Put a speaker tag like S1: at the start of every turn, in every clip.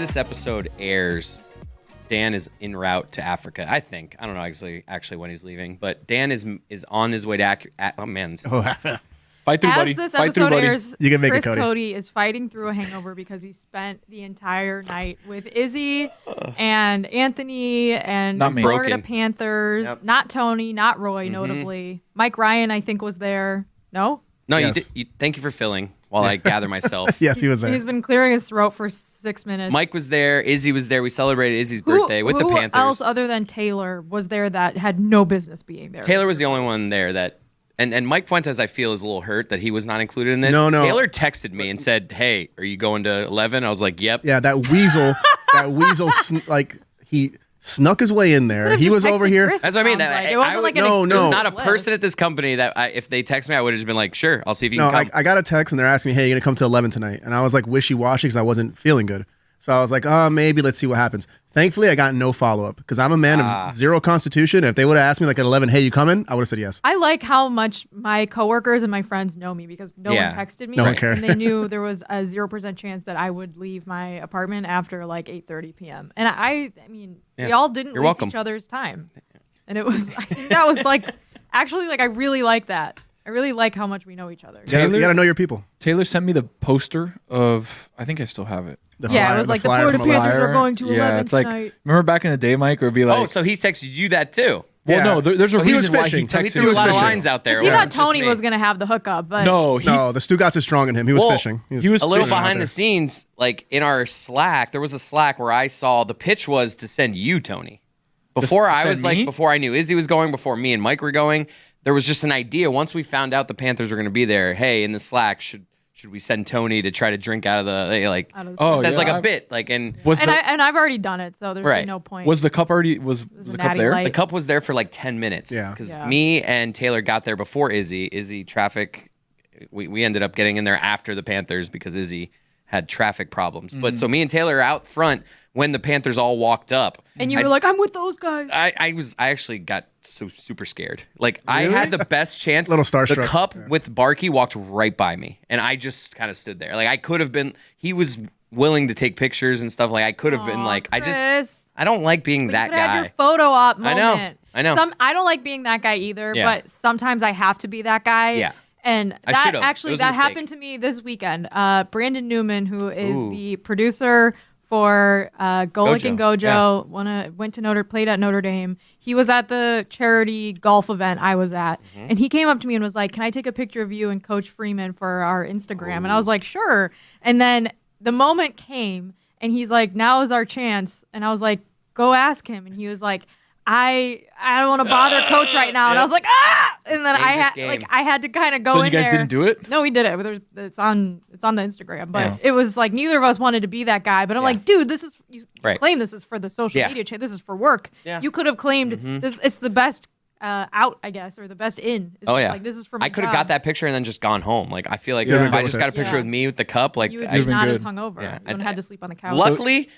S1: this episode airs, Dan is en route to Africa. I think. I don't know actually when he's leaving, but Dan is on his way to oh man.
S2: Fight through, buddy.
S3: As this
S2: Fight through,
S3: episode
S2: buddy.
S3: airs,
S4: You can make
S3: Chris
S4: it,
S3: Cody is fighting through a hangover because he spent the entire night with Izzy and Anthony and
S2: Not me.
S3: Florida
S1: Broken.
S3: Panthers.
S1: Yep.
S3: Not Tony, not Roy, notably. Mike Ryan, I think, was there. No?
S1: No,
S4: Yes.
S1: thank you for filling while I gather myself.
S4: Yes, he was there.
S3: He's been clearing his throat for 6 minutes.
S1: Mike was there. Izzy was there. We celebrated Izzy's birthday with the Panthers.
S3: Who else other than Taylor was there that had no business being there?
S1: Taylor was the only one there that, and Mike Fuentes, I feel, is a little hurt that he was not included in this.
S4: No.
S1: Taylor texted me and said, "Hey, are you going to 11?" I was like, "Yep."
S4: Yeah, that weasel, like he snuck his way in there. He was over here.
S1: That's what I mean.
S3: It wasn't like an
S4: No, no.
S1: There's
S3: exclusive
S1: not a
S3: list.
S1: person at this company that if they text me, I would have just been like, "Sure, I'll see if you
S4: No,
S1: can come."
S4: I got a text and they're asking me, "Hey, you're gonna come to 11 tonight?" And I was like wishy-washy because I wasn't feeling good. So I was like, maybe let's see what happens. Thankfully, I got no follow-up because I'm a man of zero constitution. If they would have asked me like at 11, "Hey, you coming?" I would have said yes.
S3: I like how much my coworkers and my friends know me because no
S1: Yeah.
S3: one texted me.
S4: No one cared.
S3: And they knew there was a 0% chance that I would leave my apartment after like 8:30 p.m. And I mean, we
S1: Yeah.
S3: all didn't
S1: You're
S3: waste
S1: welcome.
S3: each other's time. And it was, I think that was like, actually, like, I really like that. I really like how much we know each other.
S4: You gotta know your people.
S2: Taylor sent me the poster of, I think I still have it.
S3: Yeah, it was like the
S4: flyer
S3: Florida
S4: from
S3: Panthers
S4: Flyer.
S3: are going to 11
S2: Yeah, it's like,
S3: tonight.
S2: remember back in the day, Mike, where it'd be like,
S1: Oh, so he texted you that too.
S2: well,
S4: Yeah.
S2: no, there's a
S4: So he was
S2: reason why he
S4: fishing. So
S1: He
S2: texted
S1: threw
S2: me.
S1: a lot of
S4: fishing.
S1: lines out there.
S3: He
S1: It
S3: thought
S1: wasn't just
S3: Tony
S1: me.
S3: was going to have the hookup, but
S2: No,
S4: No, the Stugotz is strong in him. He was
S1: Well,
S4: fishing.
S2: he was
S1: A little
S2: fishing out
S1: behind
S4: there.
S1: the scenes, like in our Slack, there was a Slack where I saw the pitch was to send you, Tony. Before
S2: To
S1: I
S2: send
S1: was like,
S2: me?
S1: before I knew Izzy was going, before me and Mike were going, there was just an idea. Once we found out the Panthers were going to be there, hey, in the Slack, should we send Tony to try to drink out of the like?
S3: out of the
S2: Oh,
S1: just as
S2: yeah,
S1: like a
S2: I've-
S1: bit, like and
S2: Was
S3: and
S2: the,
S3: I've already done it, so there's
S1: Right.
S3: no point.
S2: was the cup already, was
S3: a
S2: the cup
S3: natty
S2: there?
S3: light.
S1: the cup was there for like 10 minutes.
S4: Yeah.
S1: because
S3: Yeah.
S1: me and Taylor got there before Izzy. Izzy traffic, we ended up getting in there after the Panthers because Izzy had traffic problems. But so me and Taylor are out front when the Panthers all walked up.
S3: and you
S1: I
S3: were like, I'm with those guys.
S1: I actually got so super scared. Like I had the best chance.
S4: Little starstruck.
S1: The cup with Barkey walked right by me, and I just kind of stood there. Like I could have been. He was willing to take pictures and stuff. Like I could have been.
S3: Aw,
S1: Like
S3: Chris.
S1: I don't like being
S3: But
S1: that
S3: you could have
S1: guy.
S3: your photo op
S1: I
S3: moment.
S1: know.
S3: I don't like being that guy either,
S1: Yeah.
S3: but sometimes I have to be that guy.
S1: Yeah.
S3: And
S1: I
S3: that
S1: should've. It
S3: actually
S1: was a
S3: that
S1: mistake.
S3: happened to me this weekend. Brandon Newman, who is
S1: Ooh.
S3: the producer for Golick and
S1: Gojo,
S3: Gojo, played at Notre Dame. He was at the charity golf event I was at,
S1: Mm-hmm.
S3: and he came up to me and was like, "Can I take a picture of you and Coach Freeman for our Instagram?" And I was like, "Sure." And then the moment came, and he's like, "Now is our chance." And I was like, "Go ask him." And he was like, I don't want to bother Coach right now. And I was like, ah! And then
S1: Dangerous game.
S3: I had to kind of go
S2: So
S3: in
S2: you guys
S3: there.
S2: didn't do it?
S3: No, we did it. It's on the Instagram, but
S2: Yeah.
S3: it was like neither of us wanted to be that guy. But I'm like, dude, this is you
S1: Right.
S3: claim this is for the social
S1: Yeah.
S3: media chain. This is for work.
S1: Yeah.
S3: You could have claimed this. It's the best out, I guess, or the best in. It's
S1: Oh
S3: just
S1: yeah,
S3: like this is for my
S1: I could have
S3: job.
S1: got that picture and then just gone home. Like I feel like
S4: Yeah,
S1: if
S4: go
S1: I
S4: with
S1: just
S4: it.
S1: got a picture
S3: Yeah.
S1: with me with the cup, like
S3: You would
S1: I,
S3: be not
S2: good.
S3: as hungover.
S1: Yeah.
S3: You would have had to sleep on the couch.
S1: luckily.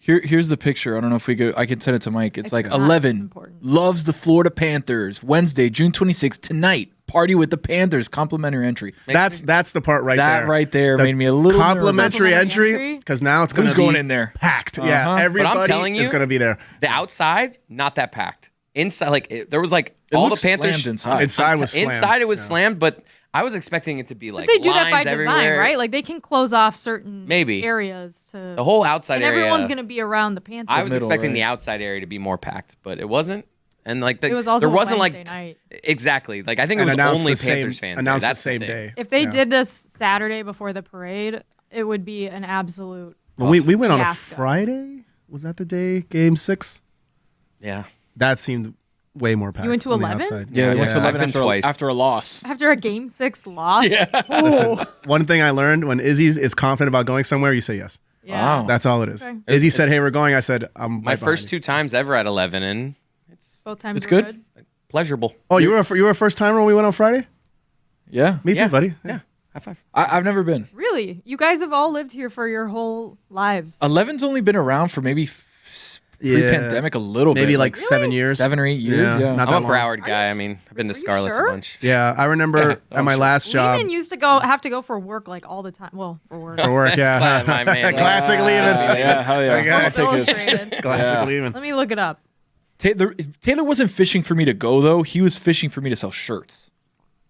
S2: Here's the picture. I don't know if I can send it to Mike. It's like
S3: not
S2: 11
S3: important.
S2: loves the Florida Panthers. Wednesday, June 26th, tonight. Party with the Panthers. Complimentary entry.
S4: That's the part right there.
S2: That right there
S4: The
S2: made me a little
S4: complimentary
S3: Complimentary
S4: entry
S3: entry?
S4: because now it's going
S2: Who's
S4: to be
S2: going in there?
S4: packed. Yeah,
S2: Uh-huh.
S4: everybody
S1: telling
S4: is
S1: you-
S4: going to be there.
S1: The outside, not that packed. Inside, like there was like
S2: It
S1: all the
S2: looks
S1: Panthers.
S2: slammed inside.
S4: Inside was slammed.
S1: Inside it was
S4: Yeah.
S1: slammed, but I was expecting it to be like
S3: But they do that by
S1: lines
S3: design,
S1: everywhere.
S3: right? Like they can close off certain
S1: Maybe.
S3: areas to
S1: The whole outside
S3: and
S1: area.
S3: everyone's going to be around the Panthers.
S1: I was
S2: middle,
S1: expecting
S2: right?
S1: the outside area to be more packed, but it wasn't. And like
S3: It was also
S1: there
S3: a
S1: wasn't
S3: Wednesday
S1: like
S3: night.
S1: exactly. Like I think it
S4: And
S1: was
S4: announced
S1: only
S4: the same-
S1: Panthers fans. there.
S4: announced the
S1: That's
S4: same
S1: thing.
S4: day.
S3: If they
S4: Yeah.
S3: did this Saturday before the parade, it would be an absolute.
S4: Well, we went on a
S3: fiasco.
S4: Friday. Was that the day? Game 6.
S1: Yeah.
S4: That seemed way more packed.
S3: You went to
S4: on the
S3: 11?
S4: outside.
S2: Yeah, I went to
S1: I've
S2: 11
S1: been
S2: after,
S1: twice.
S2: after a loss.
S3: After a Game 6 loss?
S2: Yeah.
S3: Ooh.
S4: One thing I learned when Izzy is confident about going somewhere, you say yes.
S3: Yeah.
S2: Wow.
S4: That's all it is.
S3: Okay.
S4: Izzy said, "Hey, we're going." I said, "I'm."
S1: My
S4: right
S1: first
S4: behind
S1: 2 times ever at 11 and
S3: Both times
S2: It's
S3: were
S2: good.
S1: pleasurable.
S4: you." Oh, you were a first timer when we went on Friday.
S2: Yeah.
S4: Me too, buddy.
S1: Yeah. High five.
S2: I've never been.
S3: Really? You guys have all lived here for your whole lives.
S2: 11's only been around for maybe Pre-pandemic, a little bit.
S4: Maybe like 7 years.
S2: 7 or 8 years. Yeah.
S4: Not
S1: I'm
S4: that
S1: a
S4: long.
S1: Broward guy. I mean, I've been to
S3: Are you
S1: Scarlett's
S3: sure?
S1: a bunch.
S4: Yeah, I remember at my last job.
S3: Lehman used to have to go for work like all the time. Well, for work.
S4: For work, yeah.
S1: My man.
S4: Classic Lehman.
S2: Yeah, hell yeah.
S4: Okay.
S2: I'll
S3: Sports
S2: take his.
S3: Illustrated.
S4: Classic
S2: Yeah.
S4: Lehman.
S3: Let me look it up.
S2: Taylor wasn't fishing for me to go though. He was fishing for me to sell shirts.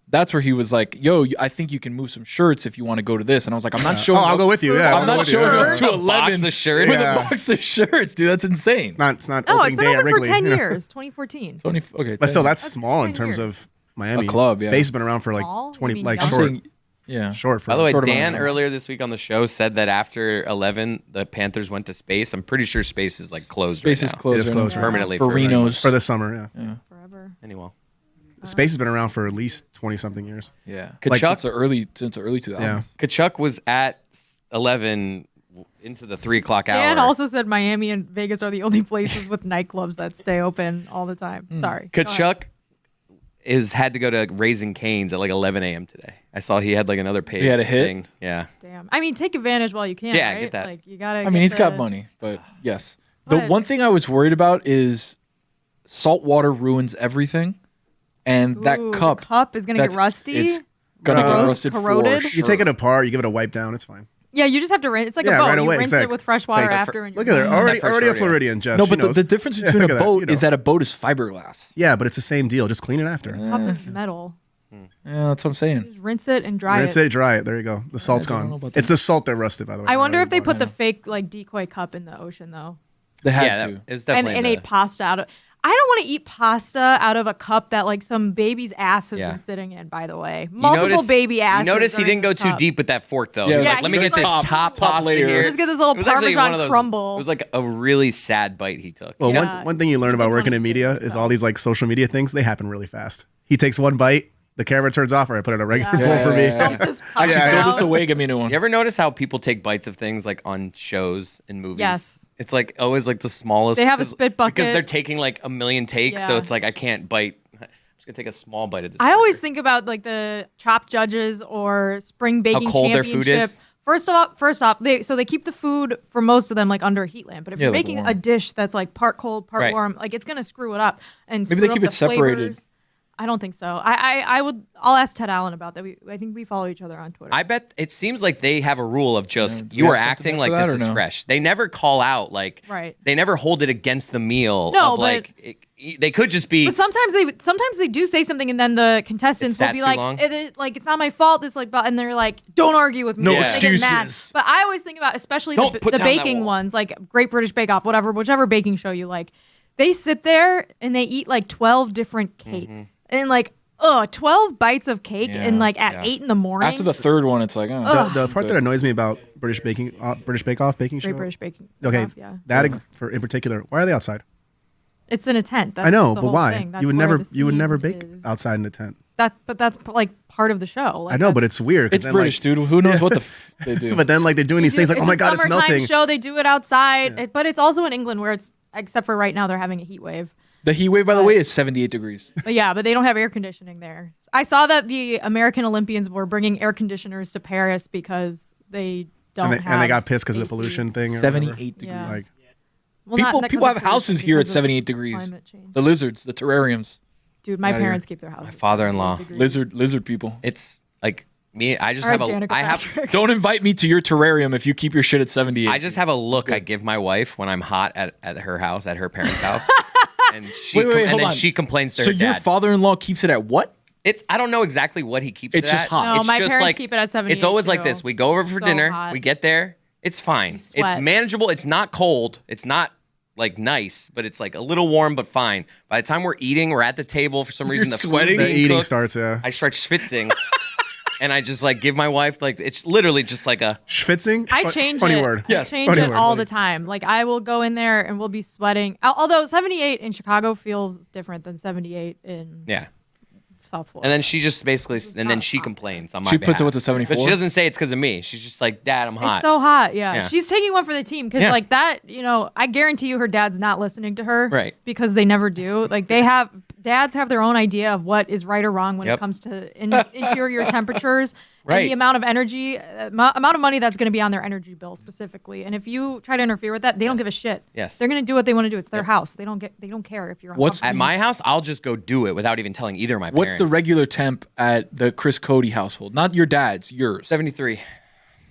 S2: That's where he was like, "Yo, I think you can move some shirts if you want to go to this." And I was like, "I'm not showing.
S4: Oh, I'll
S2: up.
S4: go with you. Yeah,
S2: I'm not showing up to
S1: A box
S2: 11
S1: of shirts?
S2: with
S4: Yeah.
S2: a box of shirts, dude. That's insane."
S4: It's not
S3: Oh,
S4: opening
S3: it's
S4: day
S3: been
S4: at
S3: open for
S4: Wrigley.
S3: 10
S4: you know.
S3: years. 2014.
S2: 20. Okay,
S4: But still,
S2: 10.
S4: that's small in
S3: 10
S4: terms
S3: years.
S4: of Miami.
S2: A club, yeah.
S4: Space has been around for like
S3: Small? You
S4: 20,
S3: mean
S4: like
S3: younger?
S2: I'm
S4: short.
S2: saying, yeah.
S4: Short for
S1: By the way,
S2: Short amount of
S1: Dan
S2: time.
S1: earlier this week on the show said that after 11, the Panthers went to space. I'm pretty sure space is like closed
S2: Space
S1: right
S2: is
S1: now.
S2: closed.
S4: It is
S2: right
S4: closed
S2: now.
S4: right
S1: Permanently
S2: for
S1: for
S2: Reno's.
S4: for the summer. Yeah,
S3: Forever.
S1: Anyway.
S4: Space has been around for at least 20 something years.
S2: Yeah.
S1: Kachuk?
S2: Since the early 2000s.
S4: Yeah.
S1: Kachuk was at 11 into the 3 o'clock hour.
S3: Dan also said Miami and Vegas are the only places with nightclubs that stay open all the time. Sorry. Go ahead.
S1: Kachuk had to go to Raising Cane's at like 11 a.m. today. I saw he had like another pay.
S2: He had a hit?
S1: thing. Yeah.
S3: Damn. I mean, take advantage while you can.
S1: Yeah, I
S3: right?
S1: get that.
S3: Like you gotta.
S2: I mean, he's got money, but yes. The
S3: But-
S2: one thing I was worried about is salt water ruins everything, and that
S3: Ooh, the
S2: cup
S3: cup is gonna get
S2: that's-
S3: rusty.
S2: It's gonna get
S4: Gross,
S2: rusted.
S3: corroded.
S2: For
S3: You
S4: You
S2: sure.
S4: take it apart, you give it a wipe down, it's fine.
S3: Yeah, you just have to rinse. It's like
S4: Yeah,
S3: a boat.
S4: right
S3: You
S4: away,
S3: rinse it
S4: exactly.
S3: with fresh water
S1: Like,
S3: after. And
S4: Look
S3: you're
S4: at her,
S3: done.
S4: already
S1: first
S4: a
S1: rodeo.
S4: Floridian, Jess.
S2: No,
S4: She
S2: but
S4: knows.
S2: the difference
S4: Yeah,
S2: between
S4: look
S2: a
S4: at that,
S2: boat
S4: you know.
S2: is that a boat is fiberglass.
S4: Yeah, but it's the same deal. Just clean it after.
S3: Cup is metal.
S2: Yeah, that's what I'm saying.
S3: Just rinse it and dry
S4: Rinse
S3: it.
S4: it, dry it. There you go. The salt's
S2: I don't know
S4: gone.
S2: about
S4: It's the salt that rusted, by the way.
S3: I wonder if they put
S2: Yeah.
S3: the fake like decoy cup in the ocean though,
S2: They had
S1: Yeah,
S2: to.
S1: it was
S3: and,
S1: definitely
S3: and
S1: the-
S3: ate pasta out of. I don't want to eat pasta out of a cup that like some baby's ass has
S1: Yeah.
S3: been sitting in. By the way,
S1: You
S3: multiple
S1: notice-
S3: baby asses.
S1: You notice he
S3: are in
S1: didn't go
S3: this
S1: too
S3: cup.
S1: deep with that fork though.
S2: Yeah,
S1: He was
S3: Yeah,
S1: like, let
S3: he
S1: me
S3: was
S1: get this
S3: like-
S1: top
S2: top
S1: pasta
S2: layer.
S1: here.
S3: Just get this little
S1: It was actually
S3: Parmesan
S1: one of those-
S3: crumble.
S1: It was like a really sad bite he took.
S4: Well,
S1: You know?
S3: Yeah.
S4: one thing you learn about
S3: Good
S4: working
S3: one.
S4: in media is all these like social media things, they happen really fast. He takes one bite, the camera turns off, or I put it in a regular
S3: Yeah.
S4: bowl for me.
S3: Dump this
S2: Actually,
S3: pasta
S2: throw
S3: out.
S2: this away. Give me a new one.
S1: You ever notice how people take bites of things like on shows and movies?
S3: Yes.
S1: It's like always like the smallest.
S3: They have a
S1: 'cause-
S3: spit bucket.
S1: because they're taking like a million takes, so
S3: Yeah.
S1: it's like I can't bite. I'm just gonna take a small bite of this.
S3: I always
S1: burger.
S3: think about like the Chopped Judges or Spring Baking
S1: cold their
S3: Championship.
S1: food is?
S3: First off, they keep the food for most of them like under a heat lamp. But if
S2: Yeah,
S3: you're
S2: like
S3: making
S2: warm.
S3: a dish that's like part cold, part
S1: Right.
S3: warm, like it's gonna screw it up and
S2: Maybe they
S3: screw up
S2: keep it
S3: the
S2: separated.
S3: flavors. I don't think so. I'll ask Ted Allen about that. I think we follow each other on Twitter.
S1: I bet it seems like they have a rule of just
S2: Do we
S1: you are
S2: have something
S1: acting
S2: for
S1: like
S2: that
S1: this
S2: or
S1: is
S2: no?
S1: fresh. They never call out like
S3: Right.
S1: They never hold it against the meal.
S3: No,
S1: of,
S3: but-
S1: like they could just be.
S3: But sometimes they do say something and then the contestants will
S1: sat
S3: be
S1: too
S3: like,
S1: long?
S3: like it's not my fault. It's like, and they're like, don't argue with me.
S2: No
S3: and they get mad.
S2: excuses.
S3: But I always think about, especially
S1: Don't
S3: the
S1: put down that
S3: baking
S1: wall.
S3: ones, like Great British Bake Off, whichever baking show you like. They sit there and they eat like 12 different cakes and like 12 bites of cake
S2: Yeah,
S3: and like at
S1: yeah.
S3: 8 in the morning.
S2: After the third one, it's like,
S4: The part that annoys me about British Bake Off baking show.
S3: Great British Baking
S4: Okay,
S3: Off, yeah.
S4: in particular, why are they outside?
S3: It's in a tent. That's
S4: I know,
S3: the
S4: but
S3: whole
S4: why?
S3: thing. That's
S4: You would
S3: where
S4: never
S3: the scene
S4: bake
S3: is.
S4: outside in a tent.
S3: But that's like part of the show. Like,
S4: I know, but
S3: that's-
S4: it's weird. 'cause
S2: it's
S4: then,
S2: British,
S4: like,
S2: dude. Who knows what the they do?
S4: But then like they're doing these things like, oh my god, it's
S3: a summertime
S4: melting.
S3: show. They do it outside, but it's also in England where it's except for right now they're having a heat wave.
S2: the heat wave, by the way, is 78 degrees.
S3: But yeah, but they don't have air conditioning there. I saw that the American Olympians were bringing air conditioners to Paris because they don't have.
S4: And they got pissed because of the
S3: AC.
S4: pollution thing. or whatever.
S2: 78 degrees.
S3: Yeah.
S4: Like,
S3: Well, not because
S2: People
S3: of
S2: have houses
S3: pollution,
S2: here at
S3: because of
S2: 78 degrees.
S3: climate change.
S2: The lizards, the terrariums,
S3: Dude, my
S2: Outta here.
S3: parents keep their houses.
S1: My father-in-law.
S3: 78 degrees.
S2: lizard people.
S1: It's like me. I just
S3: All right,
S1: have a.
S3: Danica
S1: I have.
S3: Patrick.
S2: Don't invite me to your terrarium if you keep your shit at 78.
S1: I just have a look I give my wife when I'm hot at her house, at her parents' house, and she
S2: Wait,
S1: and
S2: hold
S1: then
S2: on.
S1: she complains to
S2: so
S1: her
S2: your
S1: dad.
S2: father-in-law keeps it at what?
S1: I don't know exactly what he keeps.
S2: It's
S1: it
S2: just
S1: at.
S2: hot.
S3: No,
S1: It's
S3: my
S1: just
S3: parents
S1: like,
S3: keep it at 78
S1: It's always like
S3: too.
S1: this. We go over for
S3: So
S1: dinner.
S3: hot.
S1: We get there. It's fine. It's
S3: sweat.
S1: manageable. It's not cold. It's not like nice, but it's like a little warm, but fine. By the time we're eating, we're at the table. For some reason, the
S2: sweating?
S1: food
S4: the
S1: being
S4: eating
S1: cooked,
S4: starts, yeah.
S1: I start schwitzing, and I just like give my wife like it's literally just like a.
S4: Schwitzing?
S3: I change
S4: funny
S3: it.
S4: word.
S3: I change
S4: funny
S3: it
S4: word.
S3: all the time. Like I will go in there and we'll be sweating. Although 78 in Chicago feels different than 78 in
S1: Yeah.
S3: South Florida.
S1: And then she just basically, and then
S3: not
S1: she
S3: hot.
S1: complains on my
S2: She puts it
S1: behalf.
S2: with the 74?
S1: But she doesn't say it's because of me. She's just like, Dad, I'm hot.
S3: It's so hot. Yeah.
S1: Yeah.
S3: She's taking one for the team because
S1: Yeah.
S3: like that, I guarantee you her dad's not listening to her.
S1: Right.
S3: Because they never do. Like they have dads have their own idea of what is right or wrong when
S1: Yep.
S3: it comes to interior temperatures
S1: Right.
S3: and the amount of energy, amount of money that's going to be on their energy bill specifically. And if you try to interfere with that, they don't give a shit.
S1: Yes.
S3: They're going to do what they want to do. It's their house. They don't care if you're
S2: What's
S1: At
S3: uncomfortable.
S1: my house, I'll just go do it without even telling either of my
S2: What's
S1: parents.
S2: the regular temp at the Chris Cody household? Not your dad's, yours.
S1: 73.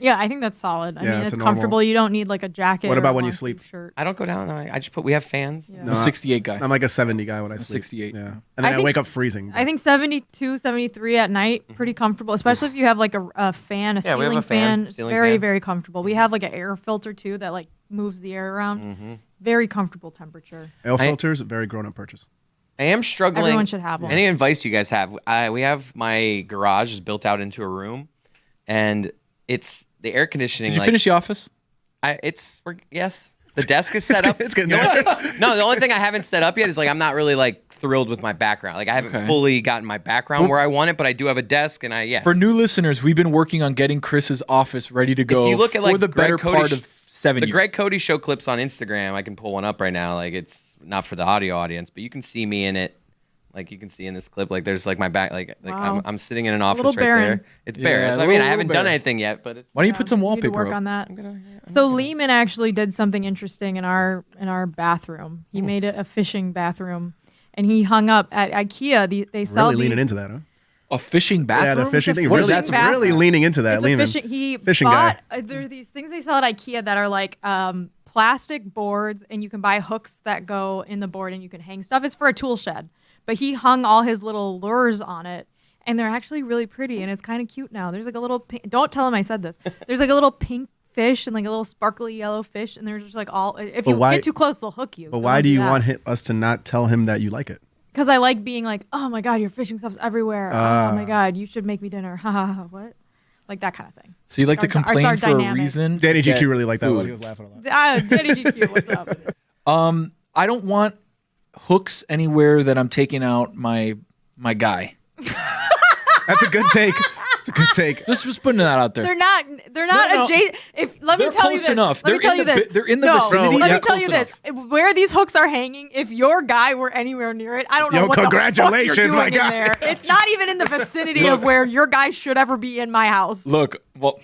S3: Yeah, I think that's solid. I
S4: Yeah,
S3: mean,
S4: it's
S3: it's
S4: a normal-
S3: comfortable. You don't need like a jacket.
S4: What
S3: or
S4: about
S3: a
S4: when you
S3: long
S4: sleep?
S3: sleeve shirt.
S1: I don't go down. I just we have fans.
S3: Yeah.
S2: I'm a 68 guy.
S4: I'm like a 70 guy when I sleep.
S2: 68.
S4: Yeah. And
S3: I
S4: then I
S3: think
S4: wake up
S3: s-
S4: freezing.
S3: I think 72, 73 at night, pretty comfortable, especially if you have like a fan, a
S1: Yeah, we have
S3: ceiling
S1: a fan,
S3: It's
S1: ceiling
S3: very,
S1: fan.
S3: very comfortable. We have like an air filter too that like moves the air around. Very comfortable temperature.
S4: Air filters, very grown up purchase.
S1: I am struggling.
S3: Everyone should have one.
S1: Any advice you guys have? We have my garage is built out into a room, and it's the air conditioning.
S2: Did you
S1: like,
S2: finish the office?
S1: Yes. The desk is set up.
S4: It's good.
S1: No, the only thing I haven't set up yet is like I'm not really like thrilled with my background. Like I haven't
S2: Okay.
S1: fully gotten my background where I want it, but I do have a desk, and yes.
S2: For new listeners, we've been working on getting Chris's office ready to go
S1: you look at,
S2: for
S1: like,
S2: the
S1: Greg
S2: better
S1: Cody
S2: part of 7
S1: the
S2: years.
S1: Greg Cody show clips on Instagram, I can pull one up right now. Like it's not for the audio audience, but you can see me in it. Like you can see in this clip, like there's like my back, like
S3: Wow.
S1: I'm sitting in an office
S3: little
S1: right
S3: barren.
S1: there. It's
S2: Yeah,
S1: bare.
S2: a
S1: I mean,
S2: little-
S1: I
S2: little
S1: haven't done
S2: bare.
S1: anything yet, but it's.
S2: Why don't you put some
S3: We need to
S2: wallpaper
S3: work
S2: up?
S3: on that.
S1: I'm gonna,
S3: So Lehman actually did something interesting in our bathroom. He made it a fishing bathroom, and he hung up at IKEA. They sell
S4: Really leaning
S3: these-
S4: into that, huh?
S2: A fishing bathroom?
S4: Yeah, the fishing thing.
S2: What is
S4: Really,
S2: that?
S3: bathroom.
S4: really leaning into that.
S3: It's a
S4: Lehman.
S3: fishing. He
S4: Fishing
S3: bought.
S4: guy.
S3: There's these things they sell at IKEA that are like plastic boards, and you can buy hooks that go in the board, and you can hang stuff. It's for a tool shed, but he hung all his little lures on it, and they're actually really pretty, and it's kind of cute now. There's like a little. Don't tell him I said this. There's like a little pink fish and like a little sparkly yellow fish, and there's just like all. If you
S4: why-
S3: get too close, they'll hook you.
S4: But why do you want us to not tell him that you like it?
S3: Because I like being like, oh my god, your fishing stuff's everywhere. Oh my god, you should make me dinner. Ha ha ha. What? Like that kind of thing.
S2: So you like to
S3: It's our
S2: complain for a
S3: dynamic.
S2: reason?
S4: Danny
S2: to get
S4: GQ really liked that one.
S2: food.
S4: He was laughing a lot.
S3: Danny GQ, what's up?
S2: I don't want hooks anywhere that I'm taking out my guy.
S4: That's a good take. It's a good take.
S2: Just putting that out there.
S3: They're not
S2: No.
S3: adjacent. Let me
S2: They're
S3: tell you
S2: close
S3: this.
S2: enough.
S3: Let me
S2: They're
S3: tell
S2: in
S3: you
S2: the
S3: this.
S2: they're in the
S3: no,
S2: vicinity.
S3: Let
S4: yeah,
S3: me tell
S2: close
S3: you this. Where these hooks are hanging, if your guy were anywhere near it, I don't know
S4: Yo,
S3: what the fuck you're
S4: congratulations,
S3: doing
S4: my
S3: in
S4: guy.
S3: there. It's not even in the vicinity
S2: Look.
S3: of where your guy should ever be in my house.
S2: Look, well,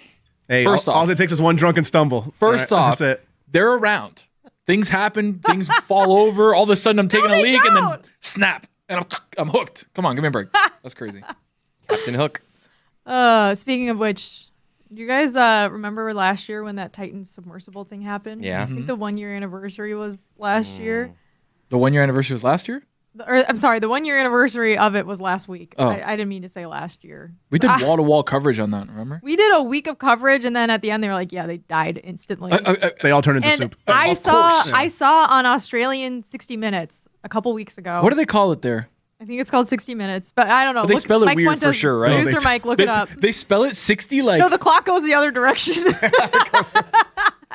S4: Hey,
S2: First
S4: all
S2: off-
S4: it takes is one drunken stumble.
S2: first
S4: All right,
S2: off,
S4: that's it.
S2: they're around. Things happen. Things fall over. All of a sudden, I'm taking a
S3: they
S2: leak, and then
S3: don't.
S2: snap, and I'm hooked. Come on, give me a break. That's crazy.
S1: Captain Hook.
S3: Speaking of which, you guys remember last year when that Titan submersible thing happened?
S1: Yeah.
S3: I think the 1 year anniversary was last year.
S2: The 1 year anniversary was last year.
S3: I'm sorry, the 1 year anniversary of it was last week.
S2: Oh.
S3: I didn't mean to say last year.
S2: We did wall to wall coverage on that. Remember?
S3: We did a week of coverage, and then at the end they were like, "Yeah, they died instantly."
S4: They all turn into
S3: and
S4: soup.
S3: I
S2: Of
S3: saw
S2: course.
S3: I saw on Australian 60 Minutes a couple weeks ago.
S2: What do they call it there?
S3: I think it's called 60 Minutes, but I don't know.
S2: But they
S3: Look-
S2: spell it
S3: Mike
S2: weird for
S3: Fuentes-
S2: sure, right?
S3: Producer Mike, look it up.
S2: They spell it 60 like
S3: No, the clock goes the other direction.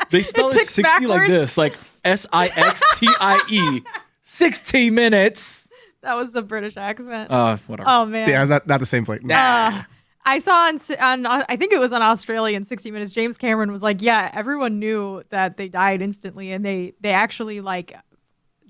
S2: they spell it
S3: ticks
S2: 60 like
S3: backwards.
S2: this, like SIXTIE. 60 minutes.
S3: That was a British accent.
S2: Whatever.
S3: Oh man.
S4: Yeah, it's not the same plate.
S3: I saw on I think it was on Australian 60 Minutes. James Cameron was like, "Yeah, everyone knew that they died instantly, and they actually like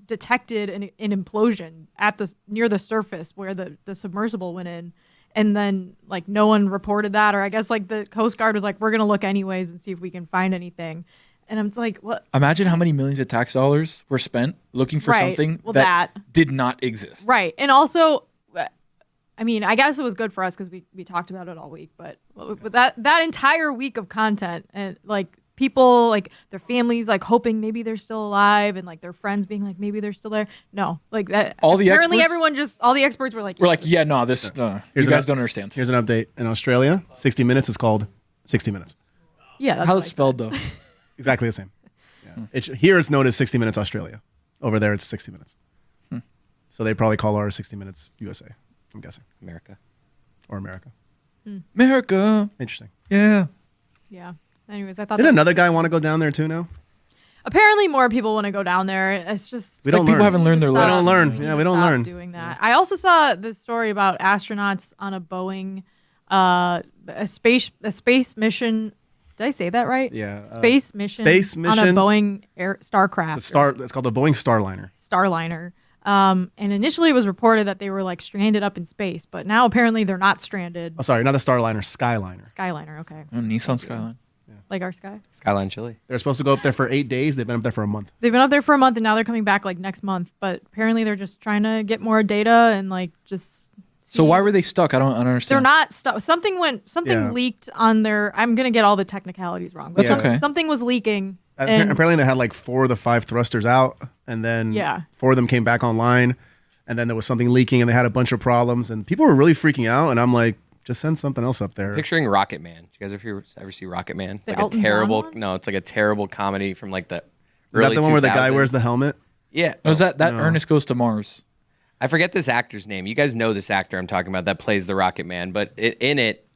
S3: detected an implosion at near the surface where the submersible went in, and then like no one reported that, or I guess like the Coast Guard was like, we're gonna look anyways and see if we can find anything." And I'm like, what?
S2: Imagine how many millions of tax dollars were spent looking for
S3: Right.
S2: something
S3: Well,
S2: that did not exist.
S3: Right. And also, I mean, I guess it was good for us because we talked about it all week, but that entire week of content and like people, like their families, like hoping maybe they're still alive, and like their friends being like, maybe they're still there. No, like that.
S2: All the
S3: apparently
S2: experts?
S3: everyone all the experts were like,
S2: We're like, yeah, no, this, you
S4: Here's
S2: guys
S4: an-
S2: don't understand.
S4: Here's an update. In Australia, 60 Minutes is called 60 Minutes.
S3: yeah, that's
S2: How
S3: what
S2: it's
S3: I said.
S2: spelled though.
S4: Exactly the same. Yeah. Here it's known as 60 Minutes Australia. Over there it's 60 Minutes. So they probably call ours 60 Minutes USA, I'm guessing.
S1: America.
S4: Or America.
S2: America.
S4: Interesting.
S2: Yeah.
S3: Yeah. Anyways, I thought
S4: Did
S3: that
S4: another guy want to go down there too now?
S3: apparently more people want to go down there. It's just
S4: We
S2: Like
S4: don't
S2: people
S4: learn.
S2: haven't learned their
S3: Stop.
S4: We don't
S2: lesson.
S4: learn.
S3: We
S4: Yeah,
S3: need
S4: we
S3: to
S4: don't
S3: stop
S4: learn.
S3: doing that. I also saw this story about astronauts on a Boeing, a space mission. Did I say that right?
S4: Yeah,
S3: Space mission.
S4: space
S3: on
S4: mission.
S3: a Boeing Starcraft.
S4: It's called the Boeing Starliner.
S3: Starliner. And initially it was reported that they were like stranded up in space, but now apparently they're not stranded.
S4: Oh, sorry, not the Starliner, Skyliner.
S3: Skyliner, okay.
S2: Oh, Nissan Skyline.
S3: Like our sky.
S1: Skyline Chili.
S4: They're supposed to go up there for 8 days. They've been up there for a month.
S3: They've been up there for a month and now they're coming back like next month, but apparently they're just trying to get more data and like just see.
S2: So why were they stuck? I don't understand.
S3: They're not stuck. Something
S4: Yeah.
S3: leaked on their, I'm going to get all the technicalities wrong. But
S2: That's okay.
S3: Something was leaking. And
S4: Apparently, they had like 4 of the 5 thrusters out, and then 4 of them came back online, and then there was something leaking, and they had a bunch of problems, and people were really freaking out. And I'm like, just send something else up there.
S1: Picturing Rocket Man. Do you guys ever see Rocket Man? It's
S3: The
S1: like
S3: Elton
S1: a
S3: John
S1: terrible.
S3: one?
S1: No, it's like a terrible comedy from like the
S4: Is
S1: early
S4: that the one where the guy
S1: 2000s.
S4: wears the helmet?
S1: Yeah.
S2: Was that Ernest Goes to Mars?
S1: I forget this actor's name. You guys know this actor I'm talking about that plays the Rocket Man, but in it,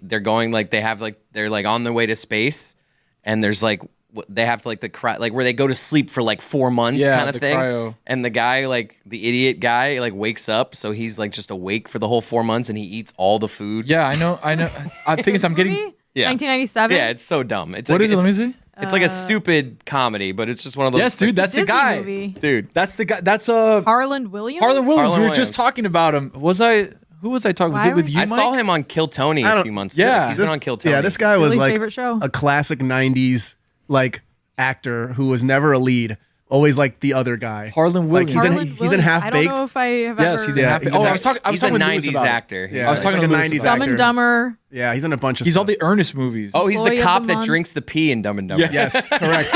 S1: they're going like they're like on their way to space, and there's like they have like like where they go to sleep for like 4 months kind of
S2: the
S1: thing.
S2: cryo.
S1: And the guy, like the idiot guy, like wakes up, so he's like just awake for the whole 4 months, and he eats all the food.
S2: Yeah, I know. I think I'm getting.
S3: movie?
S1: Yeah.
S3: 1997.
S1: Yeah, it's so dumb. It's
S2: What
S1: like,
S2: is it? Let me see.
S1: It's like a stupid comedy, but it's just one of those.
S2: Yes, dude, that's the
S3: Disney
S2: guy.
S3: movie.
S1: dude.
S2: That's the guy. That's
S3: Harland Williams.
S2: Harlan Williams.
S1: Harlan
S2: We were
S1: Williams.
S2: just talking about him. Who was I talking? Was
S3: Why
S2: it with
S3: were-
S2: you,
S1: I
S2: Mike?
S1: saw him on Kill Tony
S4: I
S1: a
S4: don't-
S1: few months
S2: yeah.
S1: ago. He's been on Kill Tony.
S4: Yeah, this guy was
S3: Billy's
S4: like
S3: favorite show.
S4: a classic 90s like actor who was never a lead, always like the other guy.
S2: Harlan
S4: Like,
S2: Williams.
S3: Harland
S4: he's in
S3: Williams.
S4: Half
S3: I don't
S4: Baked.
S3: know if I have
S2: Yes,
S3: ever.
S2: he's in
S4: Yeah,
S2: Half
S4: he's
S2: Baked.
S4: in
S2: I
S4: Half-
S2: was talking. I was
S1: He's a
S2: talking with Lewis
S1: 90s
S2: about it.
S1: actor.
S4: Yeah,
S2: I was
S4: he's
S2: talking
S4: like
S2: to
S4: a
S2: Lewis
S4: 90s
S2: about
S3: Dumb
S2: it.
S3: and
S4: actor.
S3: Dumber.
S4: Yeah, he's in a bunch of
S2: He's all
S4: stuff.
S2: the Ernest movies.
S1: Oh, he's
S3: Boy
S1: the
S3: of
S1: cop
S3: the
S1: that
S3: month.
S1: drinks the pee in Dumb and Dumber.
S2: Yeah.
S4: Yes, correct.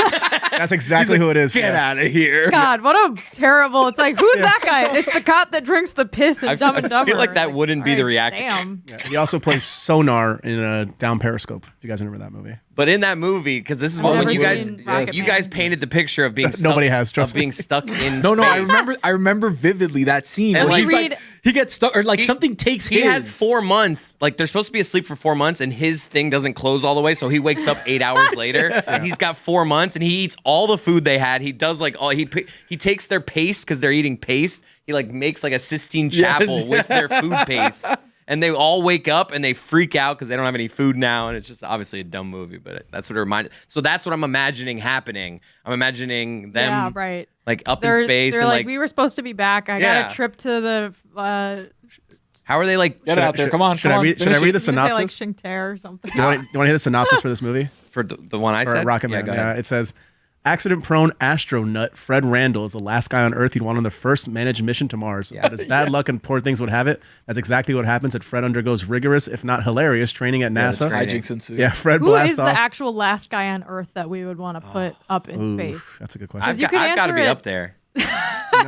S4: That's exactly who it is.
S2: Get
S4: yeah.
S2: out of here.
S3: God, what a terrible. It's like, who's that guy? It's the cop that drinks the piss in
S1: I
S3: Dumb and Dumber.
S1: feel like that wouldn't be the
S3: all right,
S1: reaction.
S3: Damn.
S4: Yeah, he also plays Sonar in Down Periscope. If you guys remember that movie.
S1: But in that movie, because this is
S3: I've
S1: what when
S3: never
S1: you guys
S3: seen Rocket
S1: you
S3: Man.
S1: guys painted the picture of being stuck,
S4: Nobody has, trust
S1: of
S4: me.
S1: being stuck in
S2: No,
S1: space.
S2: I remember vividly that scene
S1: And
S2: where
S1: like-
S2: he's like he gets stuck or like
S1: He-
S2: something takes
S1: He
S2: his.
S1: has 4 months. Like they're supposed to be asleep for 4 months, and his thing doesn't close all the way, so he wakes up 8 hours later, and he's got 4 months, and he eats all the food they had. He does like all he takes their paste because they're eating paste. He like makes like a Sistine Chapel with their food paste, and they all wake up and they freak out because they don't have any food now, and it's just obviously a dumb movie, but that's what it reminded. So that's what I'm imagining happening. I'm imagining them
S3: Yeah, right.
S1: like up
S3: They're,
S1: in space
S3: they're
S1: and
S3: like,
S1: like
S3: we were supposed to be back. I
S1: Yeah.
S3: got a trip to the.
S1: how are they like
S2: Get out there! Come on!
S4: Should
S2: come
S4: I
S2: on,
S4: read? Should I
S2: finish
S4: read
S2: it.
S4: the
S3: Say like
S4: synopsis?
S3: Shinter or something.
S4: You want to hear the synopsis for this movie?
S1: for the one I
S4: Or
S1: said?
S4: Rocket
S1: Yeah,
S4: Man.
S1: go
S4: Yeah,
S1: ahead.
S4: it says, accident-prone astronut Fred Randall is the last guy on Earth who'd want on the first managed mission to Mars. But as bad luck and poor things would have it, that's exactly what happens. Fred undergoes rigorous, if not hilarious, training at NASA.
S1: training.
S2: Hijinks ensue.
S4: Yeah, Fred
S3: Who
S4: blasts
S3: is the
S4: off.
S3: actual last guy on Earth that we would want to put up in space?
S4: That's a good question.
S1: I've
S3: you
S1: got,
S3: could
S1: I've got to
S3: answer
S1: be
S3: it.
S1: up there.
S3: You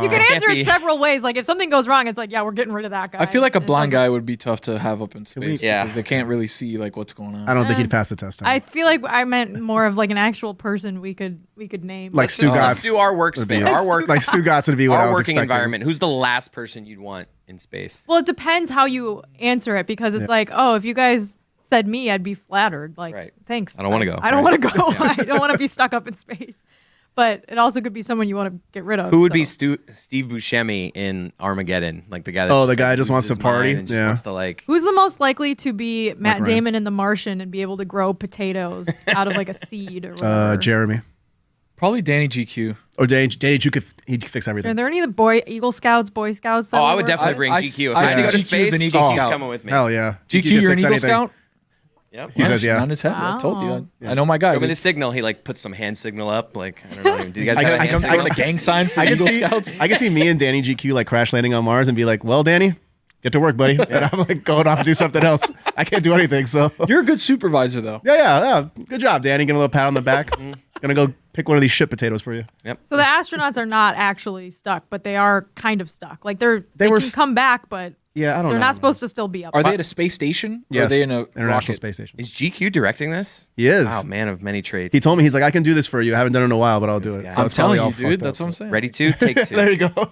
S3: can answer
S1: be.
S3: it several ways. Like if something goes wrong, it's like, yeah, we're getting rid of that guy.
S2: I feel like a
S3: And it
S2: blind
S3: doesn't-
S2: guy would be tough to have up in space.
S1: Yeah.
S2: because they can't really see like what's going on.
S4: I don't think he'd pass the test.
S3: I feel like I meant more of like an actual person we could name.
S4: Like
S3: Let's
S4: Stugotz.
S1: Let's do our workspace. Our work.
S4: like Stugotz would be what I
S1: Our
S4: was
S1: working
S4: expecting.
S1: environment. Who's the last person you'd want in space?
S3: Well, it depends how you answer it because it's like, oh, if you guys said me, I'd be flattered. Like,
S1: Right.
S3: thanks.
S1: I don't wanna go.
S3: I don't
S1: Right.
S3: want to go. I don't want to be stuck up in space. But it also could be someone you want to get rid of.
S1: Who would be
S3: so.
S1: Steve Buscemi in Armageddon? Like the guy. That
S4: Oh, the guy
S1: like,
S4: just wants
S1: loses
S4: to party?
S1: his mind and just
S4: Yeah.
S1: wants to like.
S3: Who's the most likely to be Matt
S4: Ryan.
S3: Damon in The Martian and be able to grow potatoes out of like a seed or whatever?
S4: Jeremy.
S2: Probably Danny GQ.
S4: Or Danny, he'd fix everything.
S3: Are there any of the Eagle Scouts, Boy Scouts? That
S1: Oh, I
S3: would
S1: would
S3: work
S1: definitely
S3: with?
S1: bring
S2: I-
S1: GQ. If
S2: I
S1: I had to go to
S2: see GQ as
S1: space,
S2: an Eagle
S1: GQ's
S2: Scout.
S1: coming with me.
S4: Hell yeah.
S2: GQ,
S4: could
S2: you're an
S4: fix
S2: Eagle
S4: anything.
S2: Scout.
S1: Yep.
S4: He says, yeah.
S2: On his head. I told you.
S3: Wow.
S2: I know my guy.
S1: Give me the signal. He like puts some hand signal up. Like I don't know. Do you guys
S4: I-
S1: have a
S4: I
S1: hand
S4: come-
S1: signal?
S2: I got a gang sign for
S4: I can
S2: Eagle
S4: see,
S2: Scouts.
S4: I can see me and Danny GQ like crash landing on Mars and be like, well, Danny, get to work, buddy. And I'm like going off and do something else. I can't do anything. So
S2: You're a good supervisor, though.
S4: yeah. Good job, Danny. Give him a little pat on the back. Gonna go pick one of these shit potatoes for you.
S3: So the astronauts are not actually stuck, but they are kind of stuck. Like they
S4: were
S3: can
S4: s-
S3: come back, but
S4: Yeah, I don't
S3: they're
S4: know.
S3: not supposed to still be up.
S2: Are
S3: there.
S2: they at a space station? Or
S4: Yes,
S2: are they in a
S4: International
S2: rocket?
S4: Space Station.
S1: Is GQ directing this?
S4: He is.
S1: Wow, man of many trades.
S4: He told me, he's like, I can do this for you. I haven't done it in a while, but I'll do it.
S1: guy.
S4: So
S2: I'm
S4: it's probably
S2: telling
S4: all
S2: you, dude.
S4: fucked
S2: That's
S4: up.
S2: what I'm saying.
S1: Ready to take two.
S4: There you go.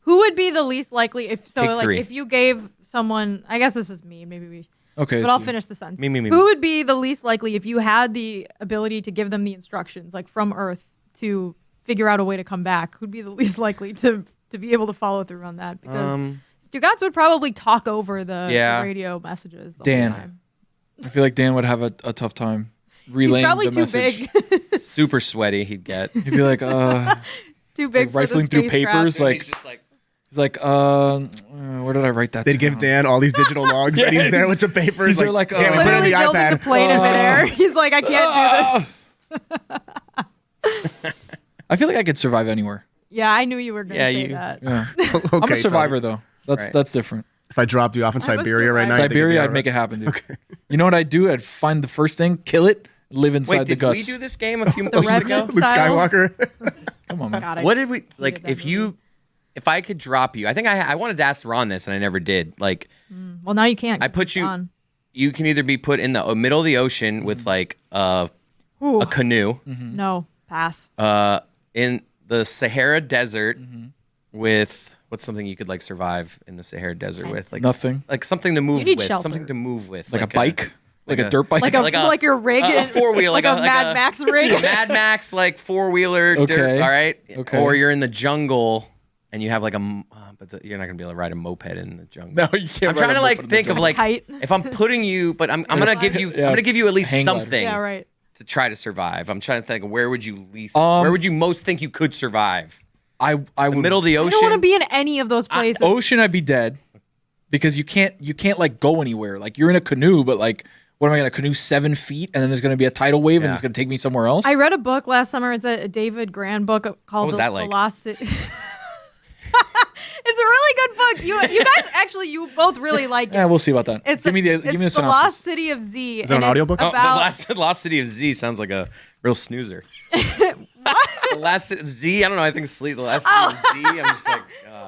S3: Who would be the least likely if so?
S1: Pick
S3: Like
S1: three.
S3: if you gave someone, I guess this is me. Maybe we.
S2: Okay.
S3: But I'll
S2: so-
S3: finish the sentence.
S1: Me.
S3: Who would be the least likely if you had the ability to give them the instructions, like from Earth, to figure out a way to come back? Who'd be the least likely to be able to follow through on that? Because Stugotz would probably talk over the radio messages. The
S2: Dan.
S3: whole time.
S2: I feel like Dan would have a tough time
S3: He's
S2: relaying
S3: probably
S2: the
S3: too
S2: message.
S3: big.
S1: Super sweaty. He'd get.
S2: He'd be like,
S3: Too big for
S2: rifling
S3: the
S2: through
S3: spacecraft.
S2: papers. Like
S1: He's just like,
S2: he's like, where did I write that?
S4: They'd give
S2: down?
S4: Dan all these digital logs, and he's there with the papers.
S2: These are like,
S4: yeah, we put it in
S3: Literally
S4: the
S3: building
S4: iPad.
S3: the plane in midair. He's like, I can't do this.
S2: I feel like I could survive anywhere.
S3: Yeah, I knew you were going to
S1: Yeah,
S3: say
S1: you-
S3: that.
S2: Yeah.
S4: Okay,
S2: I'm a survivor
S4: Tony.
S2: though.
S1: Right.
S2: That's different.
S4: If I dropped you off in
S3: I'm a
S4: Siberia right now,
S3: survivor.
S4: you think you'd be
S2: Siberia,
S4: all
S2: I'd make
S4: right?
S2: it happen, dude. You know what I'd do? I'd find the first thing, kill it, live inside
S1: wait,
S2: the
S1: did
S2: guts.
S1: we do this game a few
S3: The
S1: weeks ago?
S3: Revenant
S4: Luke
S3: style.
S4: Skywalker.
S2: Come on, man.
S3: God, I
S1: What did we like?
S3: hated that
S1: If
S3: movie.
S1: if I could drop you, I think I wanted to ask Ron this and I never did. Like,
S3: Well, now you can't.
S1: I
S3: 'cause
S1: put
S3: it's
S1: you.
S3: on.
S1: You can either be put in the middle of the ocean with like
S3: Ooh,
S1: a canoe,
S3: no, pass.
S1: in the Sahara Desert with what's something you could like survive in the Sahara Desert with, like
S2: Nothing.
S1: like something to move
S3: need
S1: with,
S3: shelter.
S1: something to move with,
S2: Like a bike? Like a
S1: a-
S2: dirt bike?
S3: like your rig,
S1: a
S3: in-
S1: four-wheel,
S3: like,
S1: like
S3: a
S1: a-
S3: Mad Max rig.
S1: a Mad Max like four-wheeler dirt,
S2: Okay.
S1: all right?
S2: Okay.
S1: Or you're in the jungle and you have like you're not gonna be able to ride a moped in the jungle.
S2: No, you can't.
S1: I'm trying
S2: ride
S1: to
S2: a
S1: like
S2: moped in the
S1: think of
S2: jungle.
S1: like
S3: Kite.
S1: if I'm putting you, but I'm gonna give you
S2: Yeah.
S1: I'm gonna give you at least
S2: Hang glider.
S1: something
S3: Yeah, right.
S1: to try to survive. I'm trying to think where would you
S2: Um,
S1: most think you could survive?
S2: I
S1: The
S2: would
S1: middle of the
S3: I
S1: ocean.
S3: don't want to be in any of those places.
S2: ocean. I'd be dead because you can't like go anywhere. Like you're in a canoe, but like, what am I gonna canoe 7 feet and then there's gonna be a tidal wave and
S1: Yeah.
S2: it's gonna take me somewhere else?
S3: I read a book last summer. It's a David Grand book called
S1: What was that like?
S3: The Lost City. It's a really good book. You guys actually you both really like it.
S2: Yeah, we'll see about that.
S3: It's
S2: give me the
S3: the
S2: synopsis.
S3: Lost City of Z.
S4: Is that an
S3: and it's
S4: audiobook?
S1: Oh,
S3: About,
S1: the Lost City of Z sounds like a real snoozer. The last Z, I don't know. I think sleep. The last city of Z. I'm just like,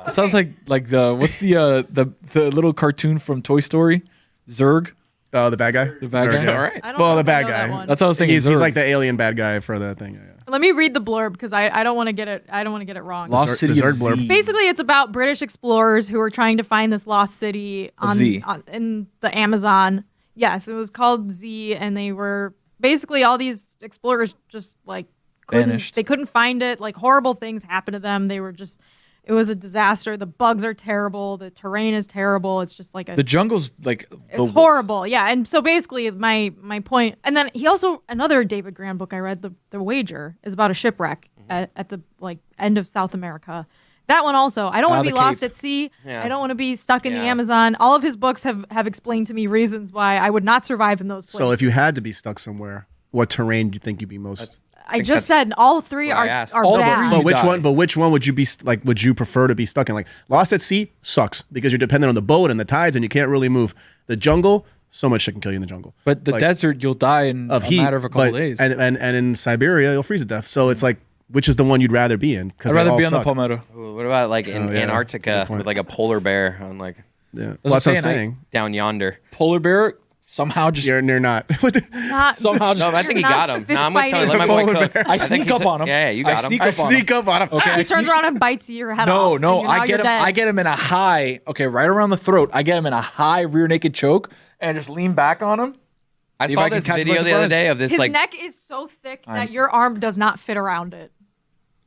S2: It sounds like the what's the little cartoon from Toy Story, Zurg.
S4: Oh, the bad guy.
S2: The bad guy?
S4: yeah.
S1: all right.
S3: I don't
S4: Well,
S3: know
S4: the
S3: if I
S4: bad
S3: know that
S4: guy.
S3: one.
S2: That's what I was thinking.
S4: He's
S2: Zurg.
S4: like the alien bad guy for that thing. Yeah.
S3: Let me read the blurb because I don't want to get it. I don't want to get it wrong.
S2: Lost
S4: Zurg-
S2: City
S4: the
S2: of
S4: Zurg blurb.
S2: Z.
S3: Basically, it's about British explorers who are trying to find this lost city
S2: Z.
S3: in the Amazon. Yes, it was called Z, and they were basically all these explorers just like
S2: Vanished.
S3: They couldn't find it. Like horrible things happened to them. They were just. It was a disaster. The bugs are terrible. The terrain is terrible. It's just like
S2: The jungle's like
S3: it's horrible. Yeah. And so basically my point, and then he also, another David Grand book I read, The Wager, is about a shipwreck at the like end of South America. That one also, I don't want to
S2: the
S3: be lost
S2: Cape.
S3: at sea.
S1: Yeah.
S3: I don't want to be stuck in the
S1: Yeah.
S3: Amazon. All of his books have explained to me reasons why I would not survive in those places.
S4: So if you had to be stuck somewhere, what terrain do you think you'd be most?
S3: I just said all three
S1: what I
S3: are
S1: asked.
S2: All
S3: bad.
S2: three.
S4: But which
S2: die.
S4: one? But which one would you be like? Would you prefer to be stuck in? Like Lost at Sea sucks because you're dependent on the boat and the tides and you can't really move. The jungle, so much shit can kill you in the jungle.
S2: But the
S4: Like,
S2: desert, you'll die in
S4: of
S2: a
S4: heat
S2: matter of a couple
S4: but-
S2: days.
S4: and in Siberia, you'll freeze to death. So it's like, which is the one you'd rather be in? Because
S2: I'd rather
S4: all
S2: be on the
S4: suck.
S2: Palmetto.
S1: Ooh, what about like in
S4: Oh, yeah.
S1: Antarctica
S4: Good point.
S1: with like a polar bear on like
S4: Yeah,
S2: what
S4: well, that's what I'm
S2: I'm saying.
S4: saying.
S1: down yonder?
S2: Polar bear somehow just
S4: You're not.
S3: Not
S2: somehow just.
S1: No, I think he
S3: Not
S1: got him.
S3: fist
S1: No, I'm gonna tell you.
S3: fighting.
S1: Let my boy
S4: Polar
S1: cook.
S4: bear.
S2: I
S1: think
S2: sneak up
S1: he's-
S2: on him.
S1: Yeah, you
S2: I
S1: got him.
S2: sneak
S4: I
S2: up on him.
S4: sneak up on him.
S2: Okay, I
S3: he turns
S2: sneak-
S3: around and bites your head
S2: No,
S3: off.
S2: no,
S3: and now
S2: I
S3: you're
S2: get him.
S3: dead.
S2: I get him in a high. Okay, right around the throat. I get him in a high rear naked choke and just lean back on him.
S1: I
S2: See if
S1: saw
S2: I can
S1: this
S2: catch him by
S1: video the other
S2: surprise.
S1: day of this
S3: His
S1: like
S3: neck is so thick that your arm does not fit around it.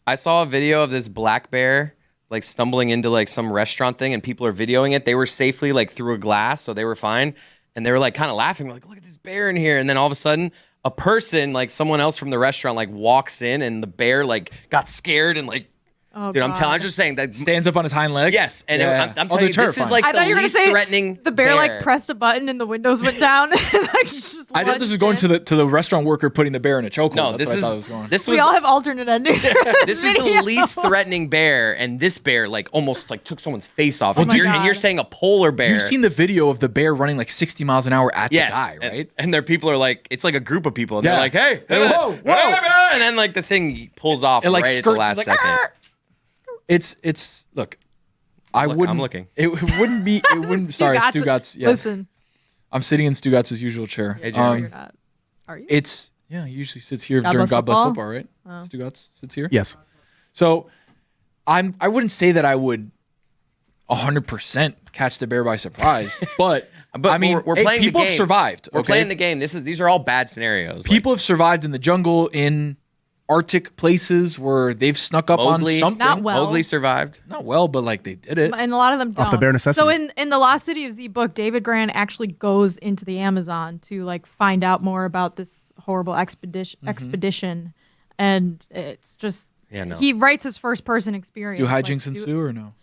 S1: I saw a video of this black bear like stumbling into like some restaurant thing and people are videoing it. They were safely like through a glass, so they were fine. And they were like kind of laughing, like, look at this bear in here. And then all of a sudden, a person, like someone else from the restaurant, like walks in and the bear like got scared and like,
S3: Oh,
S1: dude, I'm
S3: God.
S1: just saying that.
S2: Stands up on his hind legs.
S1: Yes, and
S2: Yeah.
S1: I'm
S2: Oh,
S1: telling
S2: they're
S1: you, this is
S2: terrifying.
S1: like
S3: I
S1: the
S3: thought you were gonna
S1: least
S3: say
S1: threatening
S3: the bear like pressed a button and the windows went down. And, like, just
S2: I just was going
S3: lunged
S2: to the restaurant worker putting the bear in a chokehold.
S1: No,
S2: That's
S1: this
S2: what I thought it
S1: is
S2: was going.
S1: this
S3: in.
S1: was
S3: We all have alternate endings. for
S1: this is
S3: video.
S1: the least threatening bear, and this bear like almost like took someone's face off.
S3: Oh
S1: And
S3: my
S1: you're,
S3: God.
S1: you're saying a polar bear.
S2: You've seen the video of the bear running like 60 miles an hour at
S1: Yes,
S2: the guy,
S1: and-
S2: right?
S1: And their people are like, it's like a group of people, and
S2: Yeah.
S1: they're like, "Hey,
S2: Hey, whoa, whoa.
S1: and then like the thing pulls off
S2: It like
S1: right at the
S2: skirts
S1: last
S2: like,
S1: second.
S2: "Arr!" It's look. I
S1: Look,
S2: wouldn't.
S1: I'm looking.
S2: It wouldn't be. It wouldn't. Sorry, Stugotz. Yes.
S3: Listen,
S2: I'm sitting in Stugotz's usual chair.
S1: Hey,
S3: no,
S1: Jeremy.
S3: you're not. Are you?
S2: It's he usually sits here
S3: God
S2: during
S3: Bless
S2: God Bless
S3: Football?
S2: Football, right? Stugotz sits here.
S4: Yes.
S2: So, I wouldn't say that I would 100% catch the bear by surprise, but I mean,
S1: we're
S2: hey,
S1: playing
S2: people
S1: the game.
S2: have survived.
S1: We're
S2: okay?
S1: playing the game. These are all bad scenarios.
S2: People have survived in the jungle, in Arctic places where they've snuck up
S1: Mowgli.
S2: on something.
S3: Not well.
S1: Mowgli survived.
S2: Not well, but like they did it.
S3: And a lot of them don't.
S4: Off the bare necessities.
S3: So in the Lost City of Z book, David Grant actually goes into the Amazon to like find out more about this horrible expedition, and it's just
S1: Yeah, no.
S3: He writes his first person experience.
S2: Do hijinks ensue or no?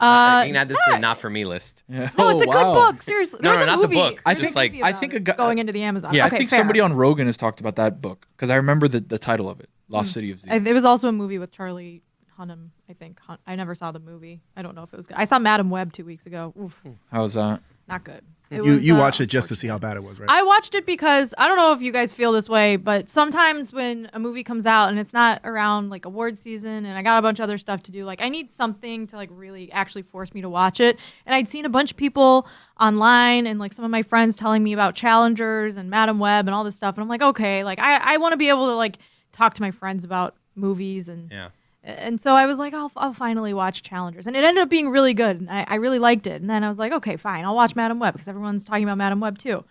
S1: You can add this to the not for me list.
S2: Yeah.
S3: No, it's a good book. Seriously,
S1: No,
S3: There's a
S1: not the
S3: movie.
S1: book.
S3: There's
S1: Just
S3: a movie
S1: like-
S2: I think
S3: about it going into the Amazon.
S2: Yeah,
S3: Okay,
S2: I think
S3: fair.
S2: somebody on Rogan has talked about that book because I remember the title of it, Lost City of Z.
S3: It was also a movie with Charlie Hunnam. I think I never saw the movie. I don't know if it was good. I saw Madam Web 2 weeks ago. Oof,
S2: How was that?
S3: not good.
S4: You watched it just to see how bad it was, right?
S3: I watched it because I don't know if you guys feel this way, but sometimes when a movie comes out and it's not around like award season and I got a bunch of other stuff to do, like I need something to like really actually force me to watch it. And I'd seen a bunch of people online and like some of my friends telling me about Challengers and Madam Web and all this stuff. And I'm like, okay, like I want to be able to like talk to my friends about movies and
S1: Yeah.
S3: And so I was like, I'll finally watch Challengers. And it ended up being really good. And I really liked it. And then I was like, okay, fine. I'll watch Madam Web because everyone's talking about Madam Web too.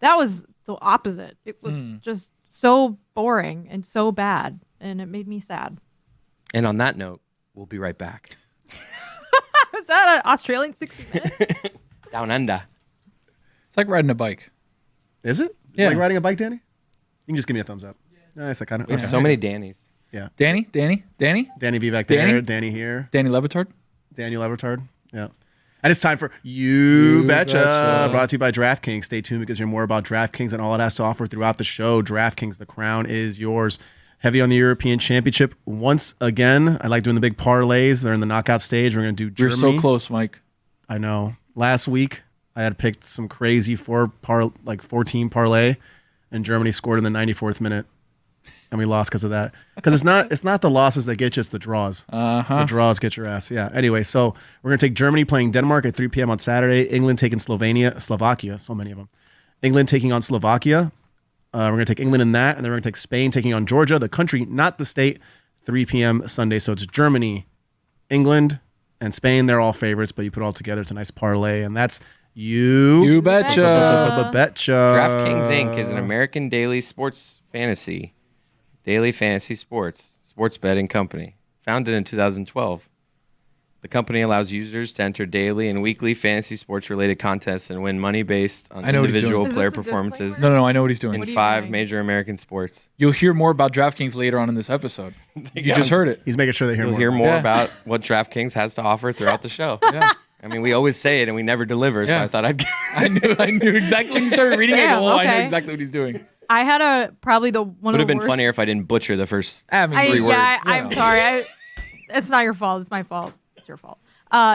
S3: That was the opposite. It was just so boring and so bad. And it made me sad.
S1: And on that note, we'll be right back.
S3: Was that an Australian 60 Minutes?
S1: Down under.
S2: It's like riding a bike.
S4: Is it?
S2: Yeah.
S4: Like riding a bike, Danny? You can just give me a thumbs up. Nice. I kind of.
S1: We have so many Dannys.
S4: Yeah.
S2: Danny
S4: Danny Vivek
S2: Danny?
S4: there. Danny here.
S2: Le Batard.
S4: Daniel LeBatard. Yeah. And it's time for You Betcha,
S2: Betcha.
S4: brought to you by DraftKings. Stay tuned because you're more about DraftKings and all it has to offer throughout the show. DraftKings, the crown is yours. Heavy on the European Championship once again. I like doing the big parlays. They're in the knockout stage. We're going to do
S2: You're
S4: Germany.
S2: so close, Mike.
S4: I know. Last week, I had picked some crazy 14 parlay, and Germany scored in the 94th minute. And we lost because of that. Because it's not the losses that get you, it's the draws. The draws get your ass. Yeah. Anyway, so we're gonna take Germany playing Denmark at 3 p.m. on Saturday. England taking Slovakia. So many of them. England taking on Slovakia. We're gonna take England in that, and then we're gonna take Spain taking on Georgia, the country, not the state. 3 p.m. Sunday. So it's Germany, England, and Spain. They're all favorites, but you put it all together. It's a nice parlay, and that's
S2: You betcha.
S4: Betcha.
S1: DraftKings Inc. is an American daily sports fantasy sports betting company. Founded in 2012. The company allows users to enter daily and weekly fantasy sports-related contests and win money based on
S2: I know what he's
S1: individual
S2: doing.
S1: player
S3: Is this a
S1: performances
S3: disclaimer?
S2: No, I know what he's doing.
S1: in
S3: What are you
S1: 5
S3: doing?
S1: major American sports.
S2: You'll hear more about DraftKings later on in this episode. You just heard it.
S4: He's making sure they hear
S1: You'll
S4: more.
S1: hear
S4: about
S1: more
S2: Yeah.
S1: about what DraftKings has to offer throughout the show.
S2: Yeah.
S1: I mean, we always say it and we never deliver, so
S2: Yeah.
S1: I thought I'd
S2: I knew exactly when you started reading it.
S3: Damn,
S2: I knew
S3: okay.
S2: exactly what he's doing.
S3: I had probably one
S1: Would
S3: of
S1: have
S3: the
S1: been
S3: worst.
S1: funnier if I didn't butcher the first
S2: I mean,
S1: 3 words.
S3: I'm sorry. It's not your fault. It's my fault. It's your fault.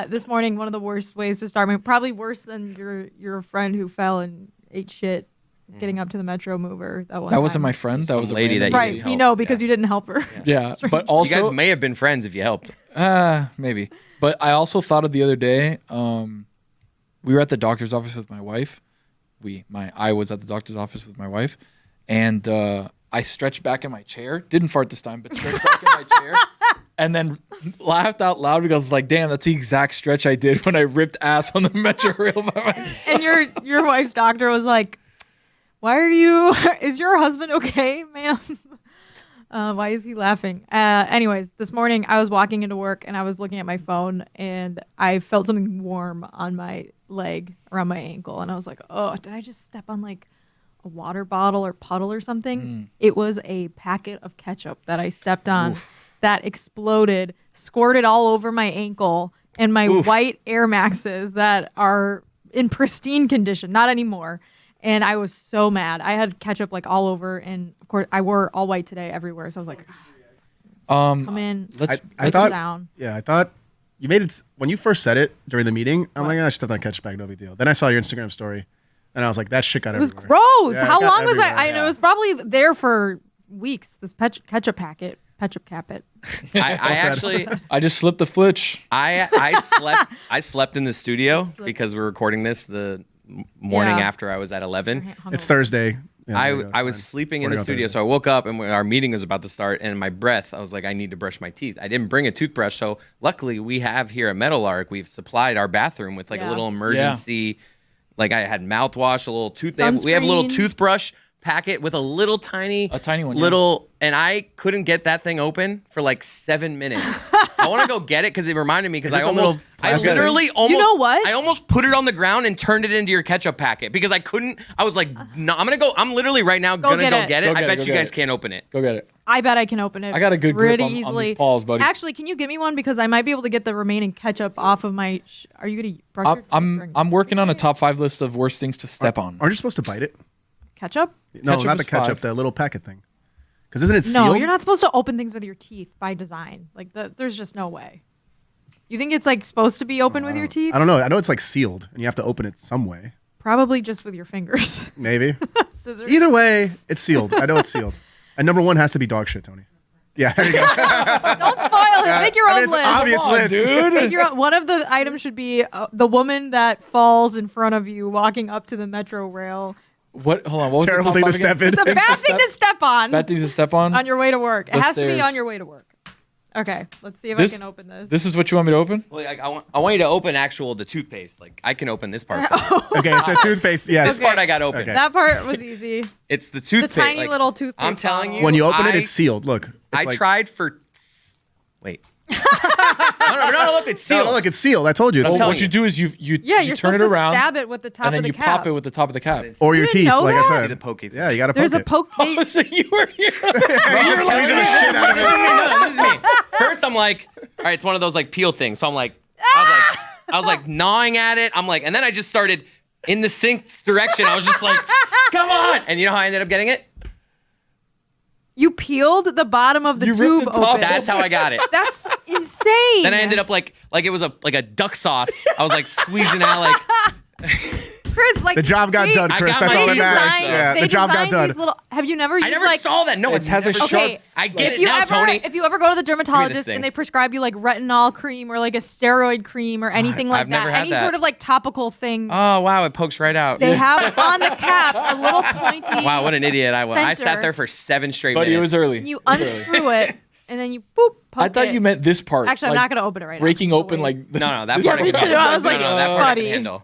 S3: This morning, one of the worst ways to start, probably worse than your friend who fell and ate shit getting up to the Metro Mover. That
S2: wasn't my friend. That
S1: Some
S2: was a
S1: lady
S2: random
S1: that
S3: right.
S1: you
S3: You
S1: helped,
S3: know because
S1: yeah.
S3: you didn't help her.
S2: Yeah,
S3: Strange.
S2: but
S1: You
S2: also
S1: guys may have been friends if you helped.
S2: maybe. But I also thought of the other day. We were at the doctor's office with my wife. I was at the doctor's office with my wife, and I stretched back in my chair. Didn't fart this time, but stretched back in my chair, and then laughed out loud because I was like, "Damn, that's the exact stretch I did when I ripped ass on the metro rail by myself."
S3: And your wife's doctor was like, "Why are you? Is your husband okay, ma'am? Why is he laughing?" Anyways, this morning I was walking into work and I was looking at my phone and I felt something warm on my leg around my ankle, and I was like, "Oh, did I just step on like a water bottle or puddle or something?" It was a packet of ketchup that I stepped on that exploded, squirted all over my ankle and my white Air Maxes that are in pristine condition, not anymore. And I was so mad. I had ketchup like all over, and of course I wore all white today everywhere. So I was like, "Come in,
S2: Let's
S4: I
S3: let's
S4: thought-
S3: down."
S4: Yeah, I thought you made it when you first said it during the meeting. I'm like, I stepped on a ketchup bag, no big deal. Then I saw your Instagram story, and I was like, that shit got
S3: It was
S4: everywhere.
S3: gross.
S4: Yeah, it
S3: How
S4: got
S3: long was I?
S4: everywhere,
S3: I know it was probably there for weeks. This ketchup packet.
S2: I just slipped a flitch.
S1: I slept in the studio because we're recording this the morning
S3: Yeah.
S1: after I was at 11.
S4: It's Thursday. Yeah, there you go,
S1: I was
S4: fine.
S1: sleeping in
S4: Recording
S1: the
S4: on
S1: studio,
S4: Thursday.
S1: so I woke up and our meeting was about to start. And my breath, I was like, I need to brush my teeth. I didn't bring a toothbrush, so luckily we have here at Meadowlark, we've supplied our bathroom with like a
S3: Yeah.
S1: little emergency. Like I had mouthwash, a little tooth. We have a little
S3: Sunscreen.
S1: toothbrush packet with a little tiny,
S2: one,
S1: and I couldn't get that thing open for like 7 minutes. I want to go get it because it reminded me because I literally almost,
S3: You know what?
S1: I almost put it on the ground and turned it into your ketchup packet because I couldn't. I was like, no, I'm literally right now gonna go get it. I bet you guys can't open it.
S2: Go get it.
S3: I bet I can open it.
S2: I got a good grip
S3: pretty
S2: on
S3: easily.
S2: these paws, buddy.
S3: Actually, can you get me one because I might be able to get the remaining ketchup off of my. Are you gonna brush your teeth?
S2: I'm working on a top 5 list of worst things to step on.
S4: Aren't you supposed to bite it?
S3: Ketchup?
S4: No,
S2: Ketchup
S4: not the
S2: is
S4: ketchup.
S2: 5.
S4: The little packet thing. Because isn't it sealed?
S3: No, you're not supposed to open things with your teeth by design. Like there's just no way. You think it's like supposed to be open with your teeth?
S4: I don't know. I know it's like sealed, and you have to open it some way.
S3: Probably just with your fingers.
S4: Maybe.
S3: Scissors.
S4: Either way, it's sealed. I know it's sealed. And number 1 has to be dog shit, Tony. Yeah, there you go.
S3: Don't spoil it. Make your
S4: I mean,
S3: own
S4: it's
S3: list.
S4: an obvious list.
S2: dude.
S3: Make your own. One of the items should be the woman that falls in front of you walking up to the metro rail.
S2: What? Hold on. What was
S4: Terrible
S2: the top
S4: thing to
S2: 5
S4: step in.
S3: It's a bad thing to step on.
S2: Bad things to step on.
S3: On your way to work. It
S2: The
S3: has to be
S2: stairs.
S3: on your way to work. Okay, let's see if
S2: This-
S3: I can open this.
S2: This is what you want me to open?
S1: Well, like, I want you to open the toothpaste. Like I can open this part.
S4: Okay, it's a toothpaste. Yes.
S1: This part I got open.
S4: Okay.
S3: That part was easy.
S1: It's the
S3: The
S1: toothpaste.
S3: tiny
S1: like,
S3: little toothpaste.
S1: I'm telling
S3: bottle.
S1: you,
S4: When you open it,
S1: I-
S4: it's sealed. Look. It's
S1: I
S4: like,
S1: tried for. Wait. no, look, it's sealed.
S4: No, look, it's sealed. I told you. It's
S1: I'm
S2: Well,
S1: telling
S2: what you
S1: you.
S2: do is you
S3: Yeah, you're
S2: turn
S3: supposed
S2: it
S3: to
S2: around
S3: stab it with the top
S2: and
S3: of
S2: then
S3: the
S2: you
S3: cap.
S2: pop it with the top of the cap.
S4: or
S3: You
S4: your
S3: didn't
S4: teeth,
S3: know
S4: like
S3: that?
S4: I
S1: See
S4: said.
S1: the pokey thing.
S4: Yeah, you got to poke
S3: There's a
S4: it.
S3: poke.
S2: Oh, so you were here.
S4: You're squeezing the shit out of it.
S1: This is me. First, I'm like, all right, it's one of those like peel things. So I'm like, I was like gnawing at it. I'm like, and then I just started in the sink direction. I was just like, come on. And you know how I ended up getting it?
S3: You peeled the bottom of the
S2: You ripped
S3: tube
S2: the top
S3: open.
S1: That's how I got it.
S3: That's insane.
S1: Then I ended up like it was a duck sauce. I was like squeezing out like.
S3: Chris, like
S4: The job got done,
S1: I
S4: Chris.
S1: got
S4: That's
S1: my
S4: all that
S1: teeth
S4: matters.
S1: brushed,
S4: Yeah,
S3: they
S4: the job got
S3: designed
S4: done.
S3: these little, have you never used
S1: I never
S3: like
S1: saw that. No,
S2: It has a
S1: never-
S2: sharp-
S3: Okay,
S1: I get
S3: if
S1: it
S3: you
S1: now,
S3: ever
S1: Tony.
S3: if you ever go to the dermatologist
S1: thing.
S3: and they prescribe you like retinol cream or like a steroid cream or anything like
S1: I've
S3: that,
S1: never had
S3: any
S1: that.
S3: sort of like topical thing,
S1: Oh wow, it pokes right out.
S3: they have on the cap a little pointy.
S1: Wow, what an idiot I was. I
S3: center.
S1: sat there for 7 straight
S2: Buddy,
S1: minutes.
S2: it was early.
S3: You
S2: It was early.
S3: unscrew it and then you boop.
S2: I
S3: poke
S2: thought
S3: it.
S2: you meant this part.
S3: Actually, I'm
S2: like
S3: not gonna open it right now.
S2: breaking
S3: It's a
S2: open
S3: waste.
S2: like
S1: No, that
S3: Yeah,
S1: part I
S3: me
S1: can
S3: too.
S1: handle.
S3: I was like,
S1: no, that part I
S3: buddy.
S1: can handle.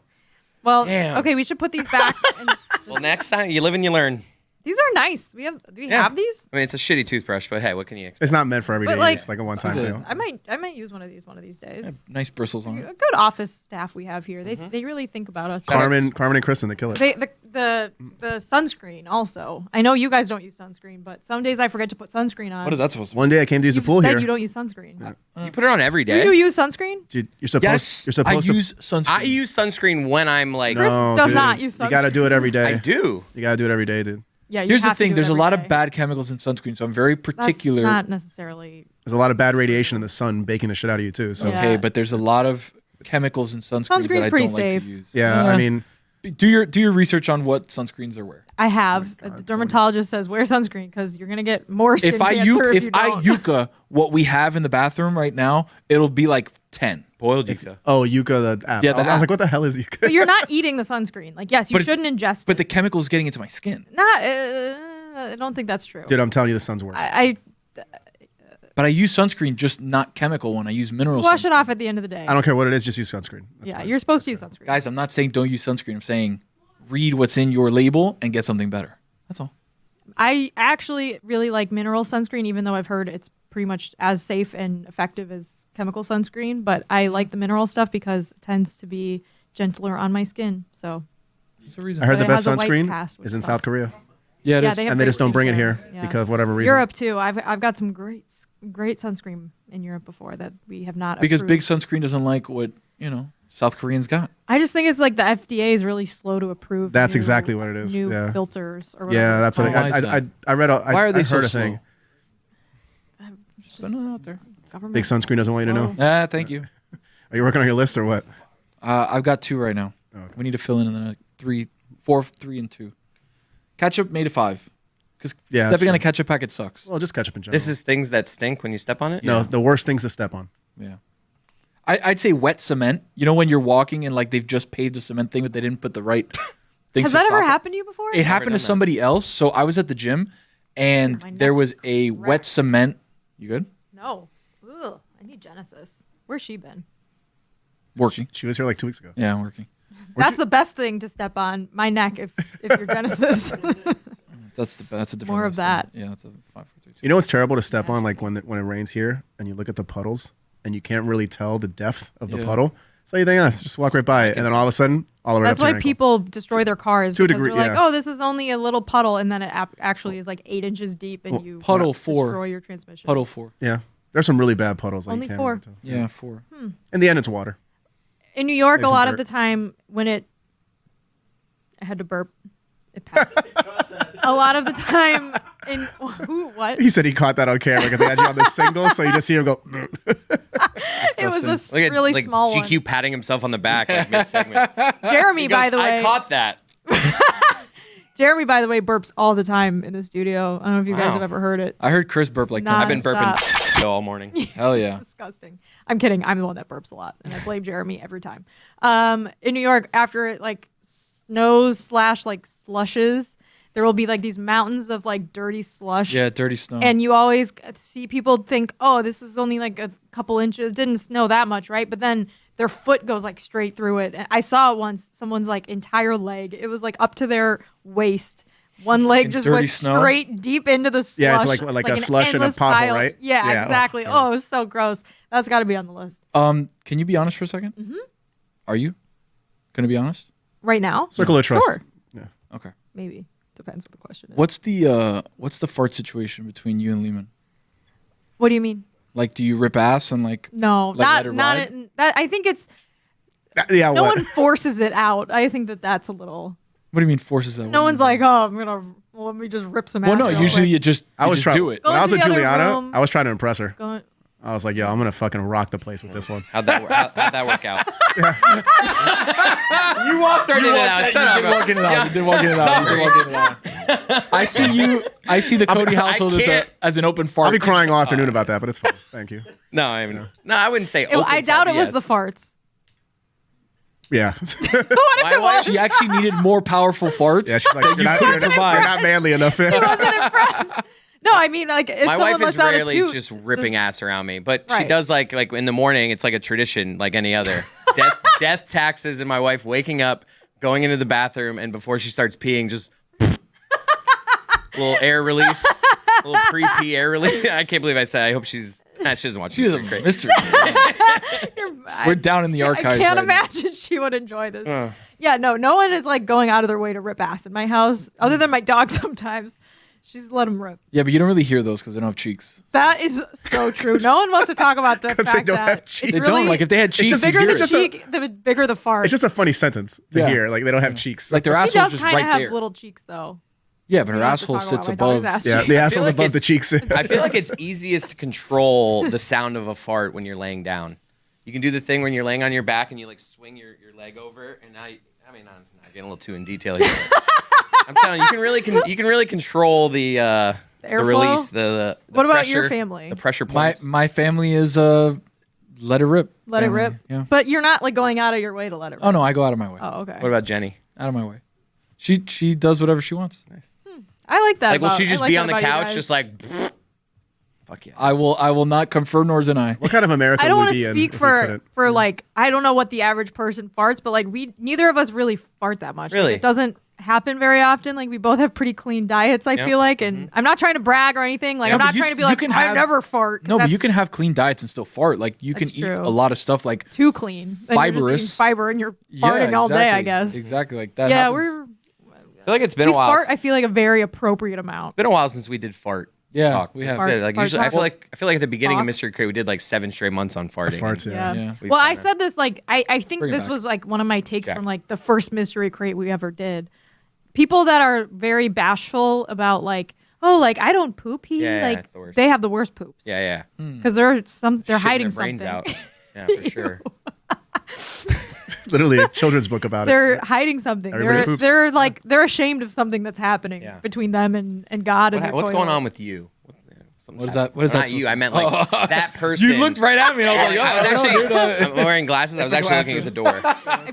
S3: Well,
S1: Damn.
S3: okay, we should put these back. And
S1: Well, next time you live and you learn.
S3: these are nice. Do we have these?
S1: I mean, it's a shitty toothbrush, but hey, what can you expect?
S4: It's not meant for everyday
S3: But, like-
S4: use. Like a one-time
S2: Good.
S4: deal.
S3: I might use one of these days.
S2: nice bristles on
S3: A
S2: it.
S3: good office staff we have here. They really think about us.
S4: Carmen and Kristen, they kill it.
S3: The sunscreen also. I know you guys don't use sunscreen, but some days I forget to put sunscreen on.
S2: What is that supposed to be?
S4: One day I came to use the
S3: You
S4: pool
S3: said
S4: here.
S3: you don't use sunscreen.
S1: You put it on every
S3: Do
S1: day.
S3: you use sunscreen?
S4: Dude, you're supposed.
S2: Yes,
S4: You're supposed
S2: I
S4: to.
S2: use sunscreen.
S1: I use sunscreen when I'm like.
S3: Chris
S4: No,
S3: does
S4: dude.
S3: not use
S4: You got to do it every day.
S1: I do.
S4: You got to do it every day, dude.
S3: Yeah. You
S2: Here's the
S3: have to
S2: thing.
S3: do it
S2: There's a
S3: every
S2: lot
S3: day.
S2: of bad chemicals in sunscreen, so I'm very particular.
S3: That's not necessarily.
S4: There's a lot of bad radiation in the sun baking the shit out of you too. So
S3: Yeah.
S2: Okay, but there's a lot of chemicals in sunscreens that
S3: Sunscreen's
S2: I
S3: pretty
S2: don't like
S3: safe.
S2: to use.
S4: yeah, I mean,
S2: Do your research on what sunscreens are wear.
S3: I have. the dermatologist says wear sunscreen because you're gonna get more skin
S2: If I
S3: cancer if
S2: if
S3: you
S2: I
S3: don't.
S2: yucca what we have in the bathroom right now, it'll be like 10.
S1: Boiled yucca.
S4: oh, Yuka, the app.
S2: Yeah,
S4: I was
S2: the app.
S4: like, what the hell is Yuka?
S3: But you're not eating the sunscreen. Like, yes, you
S2: But it's-
S3: shouldn't ingest
S2: But
S3: it.
S2: the chemical's getting into my skin.
S3: Not. I don't think that's true.
S4: Dude, I'm telling you, the sun's worse.
S3: I
S2: But I use sunscreen, just not chemical one. I use mineral
S3: wash it
S2: sunscreen.
S3: off at the end of the day.
S4: I don't care what it is, just use sunscreen. That's
S3: Yeah,
S4: fine.
S3: you're supposed to use sunscreen.
S2: Guys, I'm not saying don't use sunscreen. I'm saying read what's in your label and get something better. That's all.
S3: I actually really like mineral sunscreen, even though I've heard it's pretty much as safe and effective as chemical sunscreen. But I like the mineral stuff because it tends to be gentler on my skin. So
S2: There's a reason.
S4: I heard
S3: But
S4: the
S3: it
S4: best
S3: has a white
S4: sunscreen
S3: cast, which
S4: is in
S3: sucks.
S4: South Korea,
S2: Yeah, it
S3: yeah,
S2: is.
S3: they have
S4: and they
S3: great
S4: just don't bring it
S3: ones
S4: here
S3: there. Yeah.
S4: because of whatever reason.
S3: Europe too. I've got some great sunscreen in Europe before that we have not
S2: because big
S3: approved.
S2: sunscreen doesn't like what, South Koreans got.
S3: I just think it's like the FDA is really slow to approve.
S4: That's
S3: new-
S4: exactly what it is,
S3: New
S4: yeah.
S3: filters or whatever.
S4: Yeah,
S3: it's
S4: that's what
S2: Why is
S4: I read.
S2: Why are they
S4: I
S2: so
S4: heard a
S2: slow?
S4: thing.
S2: Put it out there.
S3: Government
S4: Big sunscreen doesn't want you to know.
S3: slow.
S2: Thank you.
S4: Are you working on your list or what?
S2: I've got 2 right now.
S4: Oh, okay.
S2: We need to fill in the 3, 4, 3, and 2. Ketchup made it 5. Because
S4: Yeah, that's
S2: stepping on a
S4: true.
S2: ketchup packet sucks.
S4: Well, just ketchup in general.
S1: This is things that stink when you step on it.
S4: no
S2: Yeah.
S4: the worst things to step on.
S2: Yeah. I'd say wet cement. You know when you're walking and like they've just paved the cement thing, but they didn't put the right things.
S3: Has
S2: to
S3: that ever
S2: stop it?
S3: happened to you before?
S2: It happened to
S1: done that.
S2: somebody else. So I was at the gym, and
S3: My
S2: there
S3: neck
S2: was a
S3: wrecked.
S2: wet cement. You good?
S3: No. Ugh, I need Genesis. Where's she been?
S2: Working.
S4: She was here like 2 weeks ago.
S2: Yeah, I'm working.
S3: That's the best thing to step on. My neck, if you're Genesis.
S2: That's a different
S3: More of
S2: list,
S3: that.
S2: Yeah, that's a 5, 4, 3, 2.
S4: You know what's terrible to step on, like when it rains here, and you look at the puddles, and you can't really tell the depth of the puddle. So you think, just walk right by it, and then all of a sudden, all the way
S3: That's
S4: up to
S3: why
S4: your ankle.
S3: people destroy their cars
S4: To a
S3: because
S4: degree,
S3: they're like,
S4: yeah.
S3: oh, this is only a little puddle, and then it actually is like 8 inches deep, and you
S2: puddle 4.
S3: destroy your transmission.
S2: Puddle 4.
S4: Yeah, there's some really bad puddles. Like
S3: Only
S4: you can't
S3: 4.
S4: really tell.
S2: Yeah, 4.
S4: In the end, it's water.
S3: In New York,
S4: Makes
S3: a
S4: them
S3: lot of
S4: dirt.
S3: the time when I had to burp, it passed. A lot of the time in what?
S4: He said he caught that on camera because they had you on the single, so you just see him go.
S3: It was a
S1: Look at
S3: really
S1: like
S3: small
S1: GQ patting himself on the back like mid-segment.
S3: one. Jeremy, by the way,
S1: I caught that.
S3: Jeremy, by the way, burps all the time in the studio. I don't know if you guys
S1: Wow.
S3: have ever heard it.
S2: I heard Chris burp like 10
S1: I've been
S3: Stop.
S1: burping all morning.
S2: Hell yeah.
S3: It's disgusting. I'm kidding. I'm the one that burps a lot, and I blame Jeremy every time. In New York, after it like snows / like slushes, there will be like these mountains of like dirty slush.
S2: Yeah, dirty snow.
S3: And you always see people think, oh, this is only like a couple inches. Didn't snow that much, right? But then their foot goes like straight through it. And I saw it once, someone's like entire leg. It was like up to their waist. One leg just
S2: dirty
S3: went
S2: snow?
S3: straight deep into the slush.
S4: Yeah, it's like a
S3: an
S4: slush in a
S3: endless
S4: pothole,
S3: pile.
S4: right?
S3: Yeah,
S4: Yeah,
S3: exactly.
S4: oh,
S3: Oh, it was so gross. That's got to be on the list.
S2: Can you be honest for a second? Mm-hmm. Are you gonna be honest?
S3: Right now?
S4: Circle of trust.
S3: Sure.
S4: Yeah.
S2: Okay.
S3: Maybe. Depends what the question is.
S2: What's the fart situation between you and Lehman?
S3: What do you mean?
S2: Like, do you rip ass and like?
S3: No,
S2: Like, let her
S3: not
S2: ride?
S3: that. I think it's
S4: Yeah.
S3: no
S4: what?
S3: one forces it out. I think that's a little.
S2: What do you mean forces that?
S3: No one's like, oh, let me just rip some ass.
S2: Well, no.
S3: real
S2: Usually
S3: quick.
S2: you just
S4: I was
S2: just
S4: trying.
S2: do it.
S3: Go
S4: When I was with
S3: into the other
S4: Juliana,
S3: room.
S4: I was trying to impress her.
S3: Going,
S4: I was like, yo, I'm gonna fucking rock the place with this one.
S1: How'd that work out? You walked right into that. Shut up.
S2: You did walk in it out. I see the Cody household as an open fart.
S4: I'll be crying all afternoon about that, but it's fine. Thank you.
S1: No, I wouldn't say. Open
S3: I doubt
S1: fart,
S3: it was
S1: yes.
S3: the farts.
S4: Yeah.
S1: My wife.
S2: She actually needed more powerful farts.
S4: Yeah, she's like, you're not manly enough.
S3: I wasn't impressed. No, I mean, like, if
S1: My
S3: someone
S1: wife is
S3: lets out a
S1: rarely
S3: toot,
S1: just ripping ass around me, but she
S3: Right.
S1: does like in the morning. It's like a tradition, like any other. Death taxes, and my wife waking up, going into the bathroom, and before she starts peeing, just little air release, little pre-pee air release. I can't believe I said. I hope she doesn't watch.
S2: She's a
S1: this. Great.
S2: mystery. We're down in the archives.
S3: I can't
S2: right now.
S3: imagine she would enjoy this. Yeah, no one is like going out of their way to rip ass in my house, other than my dog sometimes. She's let him rip.
S2: Yeah, but you don't really hear those because they don't have cheeks.
S3: That is so true. No one wants to talk about the
S4: 'Cause they
S3: fact
S4: don't
S3: that
S4: have
S3: it's
S4: cheeks.
S2: They
S3: really,
S2: don't. Like if they had cheeks,
S3: the
S2: you'd
S3: bigger
S2: hear
S3: the
S2: it.
S3: cheek, the bigger the fart.
S4: It's just a funny sentence to
S2: Yeah.
S4: hear. Like they don't have cheeks.
S2: Like their
S3: she
S2: asshole's
S3: does
S2: just
S3: kind of
S2: right
S3: have
S2: there.
S3: little cheeks though.
S2: Yeah, but her
S3: We have to
S2: asshole
S3: talk about
S2: sits
S3: my dog's
S2: above.
S3: ass
S4: yeah,
S3: cheeks.
S4: the asshole's
S1: like
S4: above the
S1: it's-
S4: cheeks.
S1: I feel like it's easiest to control the sound of a fart when you're laying down. You can do the thing when you're laying on your back and you like swing your leg over, and I'm getting a little too in detail here. I'm telling you, you can really control the
S3: airflow?
S1: release, the
S3: What about
S1: pressure,
S3: your family?
S1: The pressure
S2: My
S1: points.
S2: my family is let it rip.
S3: Let it
S2: family.
S3: rip.
S2: Yeah.
S3: But you're not like going out of your way to let it rip.
S2: Oh no, I go out of my way.
S3: Oh, okay.
S1: What about Jenny?
S2: Out of my way. She does whatever she wants.
S3: I like that.
S1: Like, will
S3: about-
S1: she
S3: I
S1: just
S3: like
S1: be
S3: that
S1: on the
S3: about you
S1: couch,
S3: guys.
S1: just like, fuck yeah?
S2: I will not confirm nor deny.
S4: What kind of America
S3: I don't
S4: would
S3: want
S4: be
S3: to
S4: in
S3: speak
S4: if we couldn't?
S3: for like I don't know what the average person farts, but like neither of us really fart that much. Like,
S1: Really?
S3: it doesn't happen very often. Like we both have pretty clean diets. I
S1: Yeah.
S3: feel like, and I'm not trying to brag or anything. Like
S2: Yeah,
S3: I'm
S2: but
S3: not
S2: you
S3: trying to be
S2: you
S3: like
S2: can
S3: I
S2: have-
S3: never fart. 'cause
S2: No, but you
S3: that's
S2: can have clean diets and still fart. Like you can
S3: That's
S2: eat
S3: true.
S2: a lot of stuff. Like
S3: too clean. Then you're just eating
S2: Fibrous.
S3: fiber and you're farting all day. I guess.
S2: Exactly like that.
S3: Yeah,
S2: happens.
S1: I feel like it's been
S3: we
S1: a while.
S3: fart. I feel like a very appropriate amount.
S1: It's been a while since we did fart.
S2: Yeah,
S1: talk.
S2: we have.
S1: It's good. Like
S3: Fart
S1: usually, I
S3: talk.
S1: feel like at the beginning
S3: Talk.
S1: of Mystery Crate, we did like 7 straight months on farting.
S4: Farts, yeah.
S3: Yeah.
S2: Yeah.
S1: We've
S3: Well, I
S1: kinda-
S3: said this like I think
S2: Bring it
S3: this
S2: back.
S3: was like one of my takes
S1: Jack.
S3: from like the first mystery crate we ever did. People that are very bashful about like, oh, like I don't poop pee.
S1: Yeah,
S3: like
S1: it's the worst.
S3: they have the worst poops.
S1: Yeah.
S3: Because they're
S1: Shitting
S3: hiding
S1: their brains
S3: something.
S1: out. Yeah, for sure.
S4: Literally a children's book about
S3: They're
S4: it.
S3: hiding something.
S4: Everybody poops.
S3: They're like they're ashamed of something that's happening
S1: Yeah.
S3: between them and God. And their
S1: What's
S3: toilet.
S1: going on with you?
S2: What is that? What is
S1: Not
S2: that?
S1: you.
S2: supposed
S1: I
S2: to-
S1: meant like that person.
S2: You looked right at me. And I was like,
S1: I was
S2: oh,
S1: actually
S2: dude,
S1: I'm wearing glasses. I was
S4: It's the
S1: actually looking at the door.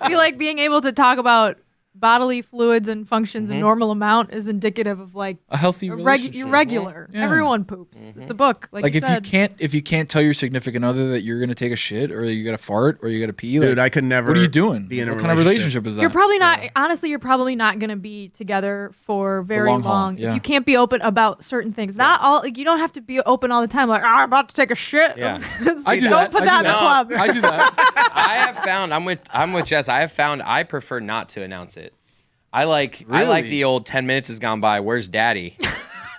S3: I feel like being able to talk about bodily fluids and functions
S1: Mm-hmm.
S3: a normal amount is indicative of like
S2: A healthy relationship.
S3: you're regular.
S2: Yeah.
S3: Everyone poops. It's a book. Like
S2: Like
S3: you
S2: if
S3: said.
S2: you can't tell your significant other that you're gonna take a shit or you're gonna fart or you're gonna pee,
S4: Dude,
S2: like,
S4: I could never.
S2: what are you doing?
S4: Be in a
S2: What kind of relationship is that?
S3: You're probably not. Honestly, you're probably not going to be together for very
S2: long
S3: long,
S2: haul, yeah.
S3: if you can't be open about certain things. Not all. Like you don't have to be open all the time. Like I'm about to take a shit.
S1: Yeah.
S2: I do
S3: Don't
S2: that.
S3: put
S2: I
S3: that
S2: do
S3: in the
S2: that.
S3: club.
S2: I do that.
S1: I have found I'm with Jess. I have found I prefer not to announce it. I like
S2: Really?
S1: the old 10 minutes has gone by. Where's daddy?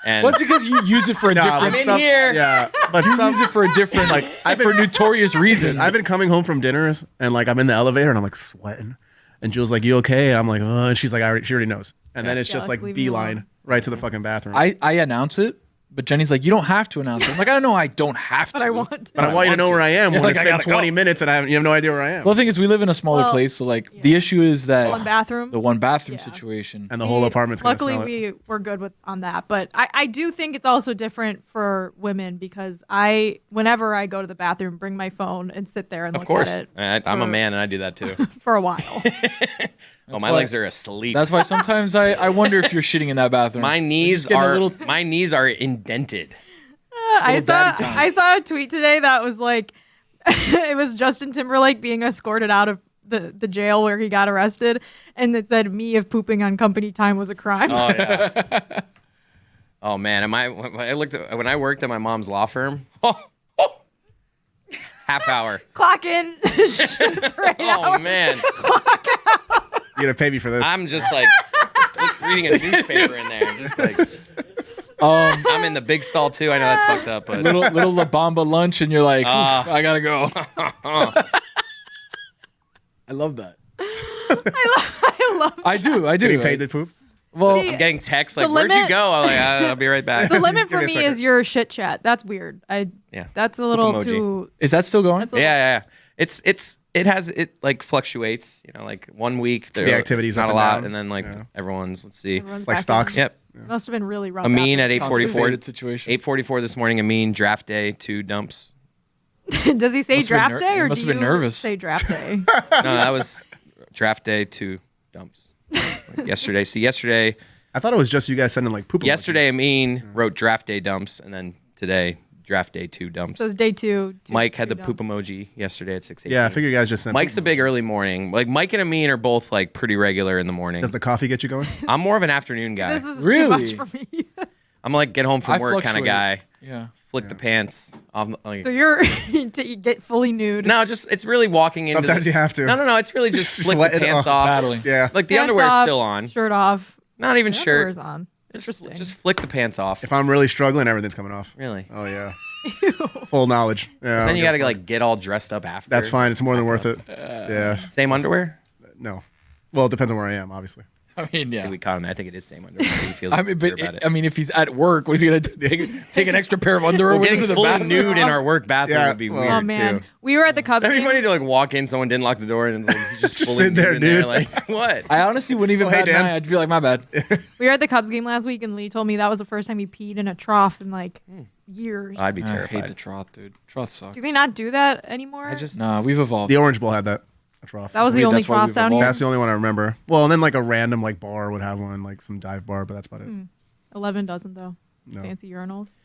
S1: And
S2: Well, it's because you use it for a
S4: Nah,
S2: different.
S1: I'm in
S4: some-
S1: here.
S4: Yeah, but
S2: You
S4: some.
S2: use it for a different, like, for notorious reason.
S4: I've been coming home from dinners and like I'm in the elevator and I'm like sweating, and Jill's like, "You okay?" And I'm like, "Oh," and she's like, she already knows. And then it's
S3: Yeah,
S4: just
S3: let's
S4: like
S3: leave me alone.
S4: beeline right to the fucking bathroom.
S2: I announce it, but Jenny's like, you don't have to announce it. I'm like, I know I don't have to.
S3: But I want to.
S4: but I want you to know where I am
S2: Yeah,
S4: when
S2: like,
S4: it's
S2: I
S4: been
S2: gotta
S4: 20
S2: go.
S4: minutes and you have no idea where I am.
S2: Well, the thing is, we live in a smaller
S3: Well,
S2: place, so like the issue is that
S3: One bathroom.
S2: the one bathroom
S3: Yeah.
S2: situation.
S4: and the whole apartment's gonna
S3: Luckily,
S4: smell it.
S3: we were good with on that, but I do think it's also different for women because whenever I go to the bathroom, bring my phone and sit there and
S1: of
S3: look
S1: course,
S3: at it
S1: I'm a
S3: for-
S1: man and I do that too.
S3: for a while.
S1: Oh, my
S2: why-
S1: legs are asleep.
S2: That's why sometimes I wonder if you're shitting in that bathroom.
S1: My knees
S2: just getting a
S1: are
S2: little-
S1: my knees are indented.
S3: I saw
S2: daddy time.
S3: I saw a tweet today that was like it was Justin Timberlake being escorted out of the jail where he got arrested, and it said, "Me if pooping on company time was a crime."
S1: Oh yeah. Oh man, when I worked at my mom's law firm. Half hour.
S3: Clock in. for 8
S1: Oh
S3: hours.
S1: man,
S4: You gotta pay me for this.
S1: I'm just like reading a newspaper in there. Just like I'm in the big stall too. I know that's fucked up, but
S2: little La Bamba lunch, and you're like, "Oof, I gotta go." I love that.
S3: I love
S2: I do.
S4: Getting paid to poop.
S2: Well,
S3: See,
S1: I'm getting texts like,
S3: The
S1: "Where'd you
S3: limit-
S1: go?" I'm like, "I'll be right back."
S3: the limit for
S4: Give me a
S3: me
S4: second.
S3: is your shit chat. That's weird.
S1: Yeah.
S3: That's a little
S1: emoji.
S3: too.
S2: is that still going?
S3: That's a
S1: Yeah. It like fluctuates. You know, like 1 week
S4: The activity's
S1: not
S4: up
S1: a
S4: and
S1: lot,
S4: down.
S1: and then like
S4: Yeah.
S1: everyone's. Let's see.
S3: everyone's
S4: Like
S3: back
S4: stocks.
S3: in.
S1: Yep.
S3: Must have been really rough.
S1: Amin
S3: after.
S1: at 8:44.
S2: Constipated situation.
S1: 8:44 this morning. Amin draft day 2 dumps.
S3: Does he say
S2: Must have been
S3: draft day or
S2: must
S3: do
S2: have been
S3: you
S2: nervous.
S3: say draft day?
S1: No, that was draft day 2 dumps. Like yesterday. See, yesterday
S4: I thought it was just you guys sending like poop. emojis.
S1: Yesterday, Amin wrote draft day dumps, and then today, draft day 2 dumps.
S3: So it's day two.
S1: Mike had the
S3: two
S1: poop
S3: dumps.
S1: emoji yesterday at 6:18.
S4: Yeah, I figured you guys just sent.
S1: Mike's a
S4: poop
S1: big
S4: emojis.
S1: early morning. Like Mike and Amin are both like pretty regular in the morning.
S4: Does the coffee get you going?
S1: I'm more of an afternoon guy.
S3: This is
S2: Really?
S3: too much for me.
S1: I'm like get home from
S2: I
S1: work kind of
S2: fluctuate.
S1: guy.
S2: Yeah.
S1: Flick the pants off. Like,
S3: So you're you get fully nude.
S1: no, just it's really walking into.
S4: Sometimes you have to.
S1: No. It's really just
S4: Just
S1: flick
S4: sweat
S1: the
S4: it
S1: pants
S4: off.
S1: off.
S2: Battling.
S4: Yeah.
S1: Like the
S3: Pants
S1: underwear's
S3: off,
S1: still on.
S3: Shirt off.
S1: Not even
S3: The
S1: shirt.
S3: underwear's on. Interesting.
S1: Just flick the pants off.
S4: If I'm really struggling, everything's coming off.
S1: Really.
S4: Oh yeah. Full knowledge. Yeah.
S1: Then
S4: I'll
S1: you
S4: go
S1: got to
S4: for it.
S1: like get all dressed up after.
S4: That's fine. It's more than worth it. Yeah.
S1: Same underwear.
S4: No. Well, it depends on where I am, obviously.
S2: I mean, yeah.
S1: We caught him. I think it is same underwear. He feels
S2: I mean,
S1: insecure
S2: but
S1: about it.
S2: I mean, if he's at work, was he gonna take an extra pair of underwear
S1: Well,
S2: with him
S1: getting
S2: to the
S1: fully
S2: bathroom?
S1: nude in our work bathroom
S4: Yeah,
S1: would be
S4: well-
S1: weird
S3: Oh man,
S1: too.
S3: we were at the Cubs
S1: That'd be
S3: game.
S1: funny to like walk in, someone didn't lock the door, and like, he's just,
S4: Just
S1: fully
S4: sit there,
S1: nude in there,
S4: dude.
S1: Like what?
S2: I honestly wouldn't even
S4: Oh, hey,
S2: bat an
S4: Dan.
S2: eye. I'd be like, my bad.
S3: We were at the Cubs game last week, and Lee told me that was the first time he peed in a trough in like years.
S1: I'd be
S2: I hate
S1: terrified.
S2: the trough, dude. Trough sucks.
S3: Do they not do that anymore?
S1: I just
S2: Nah, we've evolved.
S4: The Orange Bowl had that. A trough.
S3: that was the
S2: Agreed,
S3: only
S2: that's why
S3: trough
S2: we've
S3: down
S2: evolved.
S3: here.
S4: That's the only one I remember. Well, and then like a random like bar would have one, like some dive bar, but that's about it.
S3: 11 doesn't though.
S4: No.
S3: Fancy urinals.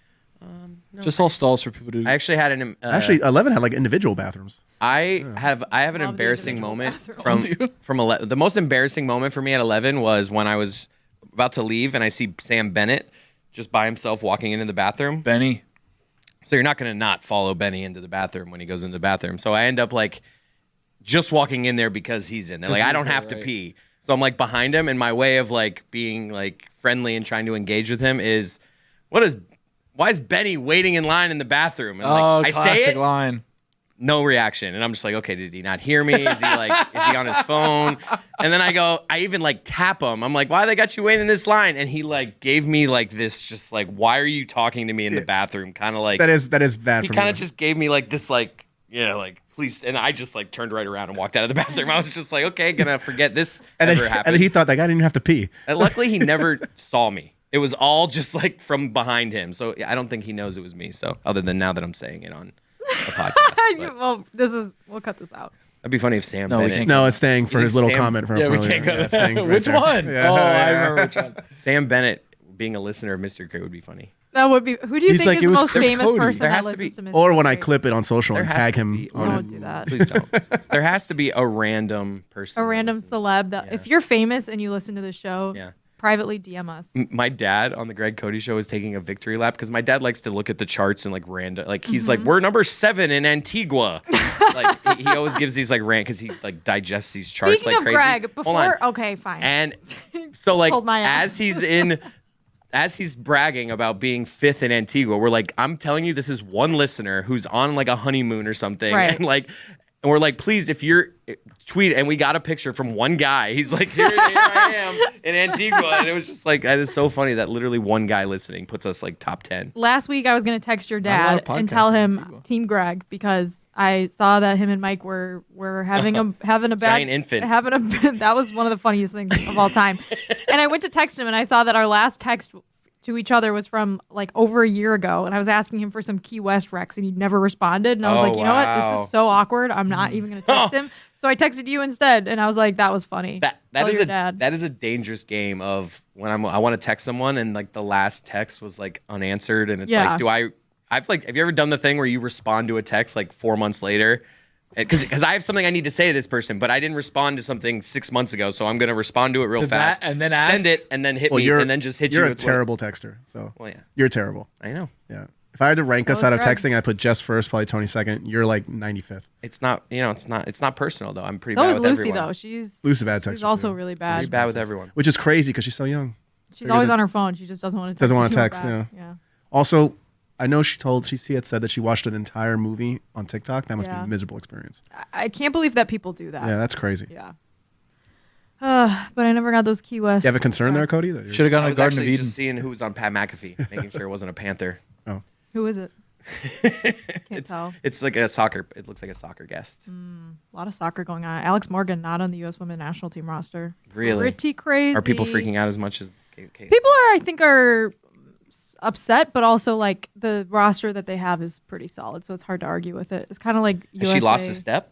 S2: Just all stalls for people to.
S1: I actually had an
S4: Actually, 11 had like individual bathrooms.
S1: I have an
S3: Love the
S1: embarrassing
S3: individual
S1: moment
S3: bathroom.
S1: from 11. The most embarrassing moment for me at 11 was when I was about to leave and I see Sam Bennett just by himself walking into the bathroom.
S2: Benny.
S1: So you're not going to not follow Benny into the bathroom when he goes into the bathroom. So I end up like just walking in there because he's in there. Like I
S2: he's
S1: don't
S2: there,
S1: have to
S2: right.
S1: pee. So I'm like behind him, and my way of like being like friendly and trying to engage with him is, why is Benny waiting in line in the bathroom? And like I
S2: classic
S1: say it,
S2: line.
S1: no reaction. And I'm just like, okay, did he not hear me? Is he on his phone? And then I even like tap him. I'm like, why they got you waiting in this line? And he like gave me like this, just like, why are you talking to me in the bathroom? Kind of like,
S4: That is bad
S1: he
S4: for
S1: kind
S4: me.
S1: of just gave me like this, like, yeah, like, please. And I just like turned right around and walked out of the bathroom. I was just like, okay, gonna forget this
S4: and
S1: ever
S4: then,
S1: happened.
S4: and then he thought that guy didn't have to pee.
S1: And luckily, he never saw me. It was all just like from behind him. So I don't think he knows it was me. So other than now that I'm saying it on a podcast. But
S3: well, we'll cut this out.
S1: That'd be funny if Sam
S2: No, we
S1: Bennett.
S2: can't
S4: No, it's staying for
S1: You
S4: his
S1: think
S4: little
S1: Sam-
S4: comment from
S2: Yeah, we
S4: earlier.
S2: can't go
S4: Yeah,
S2: to
S4: it's staying
S2: that.
S4: right
S2: Which
S4: there.
S2: one?
S4: Yeah,
S2: I
S4: yeah.
S2: remember which one.
S1: Sam Bennett being a listener of Mr. Great would be funny.
S3: That would be. Who do you
S2: He's
S3: think
S2: like,
S3: is
S2: it
S3: the
S2: was
S3: most
S2: Chris
S3: famous
S2: Cody.
S3: person
S1: There
S3: that
S1: has to
S3: listens
S1: be-
S3: to Mr.
S4: Or when I
S3: Great?
S4: clip it on social
S1: There
S4: and
S1: has
S4: tag
S1: to
S4: him
S1: be-
S4: on
S3: Don't
S4: it.
S3: do that.
S1: Please don't. There has to be a random person.
S3: A
S1: that
S3: random
S1: listens.
S3: celeb that
S1: Yeah.
S3: if you're famous and you listen to the show,
S1: Yeah.
S3: privately DM us.
S1: My dad on the Greg Cody show is taking a victory lap because my dad likes to look at the charts and like random, like he's like, we're number 7 in Antigua. Like he always gives these like rant because he like digests these charts
S3: Speaking
S1: like
S3: of
S1: crazy.
S3: Greg,
S1: Hold on.
S3: before okay, fine.
S1: And so like
S3: Hold my ass.
S1: as he's bragging about being 5th in Antigua, we're like, I'm telling you, this is one listener who's on like a honeymoon or something.
S3: Right.
S1: And we're like, please, if you're tweet, and we got a picture from one guy. He's like, here I am in Antigua. And it was just like, it's so funny that literally one guy listening puts us like top 10.
S3: Last week I was gonna text your
S2: Not a lot
S3: dad
S2: of
S3: and
S2: podcasts
S3: tell
S2: in
S3: him
S2: Antigua.
S3: Team Greg because I saw that him and Mike were having a bad
S1: Giant infant.
S3: that was one of the funniest things of all time. And I went to text him and I saw that our last text to each other was from like over a year ago, and I was asking him for some Key West recs and he never responded, and I was
S1: Oh,
S3: like, you know what,
S1: wow.
S3: this is so awkward, I'm not even gonna text him. So I texted you instead, and I was like, that was funny.
S1: That
S3: Tell
S1: is
S3: your
S1: a
S3: dad.
S1: that is a dangerous game of when I want to text someone and like the last text was like unanswered and it's
S3: Yeah.
S1: like have you ever done the thing where you respond to a text like 4 months later because I have something I need to say to this person but I didn't respond to something 6 months ago, so I'm gonna respond to it real
S2: To that,
S1: fast
S2: and then ask?
S1: send it and then hit
S4: Well,
S1: me and then just hit
S4: you're
S1: you
S4: a
S1: with
S4: terrible texter. So
S1: Well, yeah.
S4: you're terrible.
S1: I know
S4: Yeah. If I had to rank
S3: So
S4: us
S3: is
S4: out of
S3: Greg.
S4: texting, I put Jess first, probably Tony second. You're like 95th.
S1: it's not it's not personal though. I'm pretty
S3: So
S1: bad
S3: is
S1: with
S3: Lucy
S1: everyone.
S3: though. She's
S4: Lucy's a bad
S3: She's
S4: texter,
S3: also
S4: too.
S3: really
S1: Pretty
S3: bad.
S1: bad with everyone.
S4: Which is crazy because she's so young.
S3: She's
S4: Figured
S3: always
S4: that-
S3: on her phone. She just doesn't want to.
S4: Doesn't wanna
S3: you
S4: text,
S3: back.
S4: yeah. Also, I know she had said that she watched an entire movie on TikTok. That must be
S3: Yeah.
S4: a miserable experience.
S3: I can't believe that people do that.
S4: Yeah, that's crazy.
S3: Yeah. But I never got those Key West.
S4: You have a concern there,
S3: recs.
S4: Cody? That you're-
S2: Should have
S1: I
S2: gone to
S1: was
S2: Garden of
S1: actually
S2: Eden.
S1: just seeing who was on Pat McAfee, making sure it wasn't a Panther.
S4: Oh.
S3: Who is it? Can't tell.
S1: It's like a soccer. It looks like a soccer guest.
S3: A lot of soccer going on. Alex Morgan not on the U.S. Women's National Team roster.
S1: Really?
S3: Pretty crazy.
S1: Are people freaking out as much as
S3: People are upset, but also like the roster that they have is pretty solid, so it's hard to argue with it. It's kind of like
S1: Has
S3: USA.
S1: she lost a step?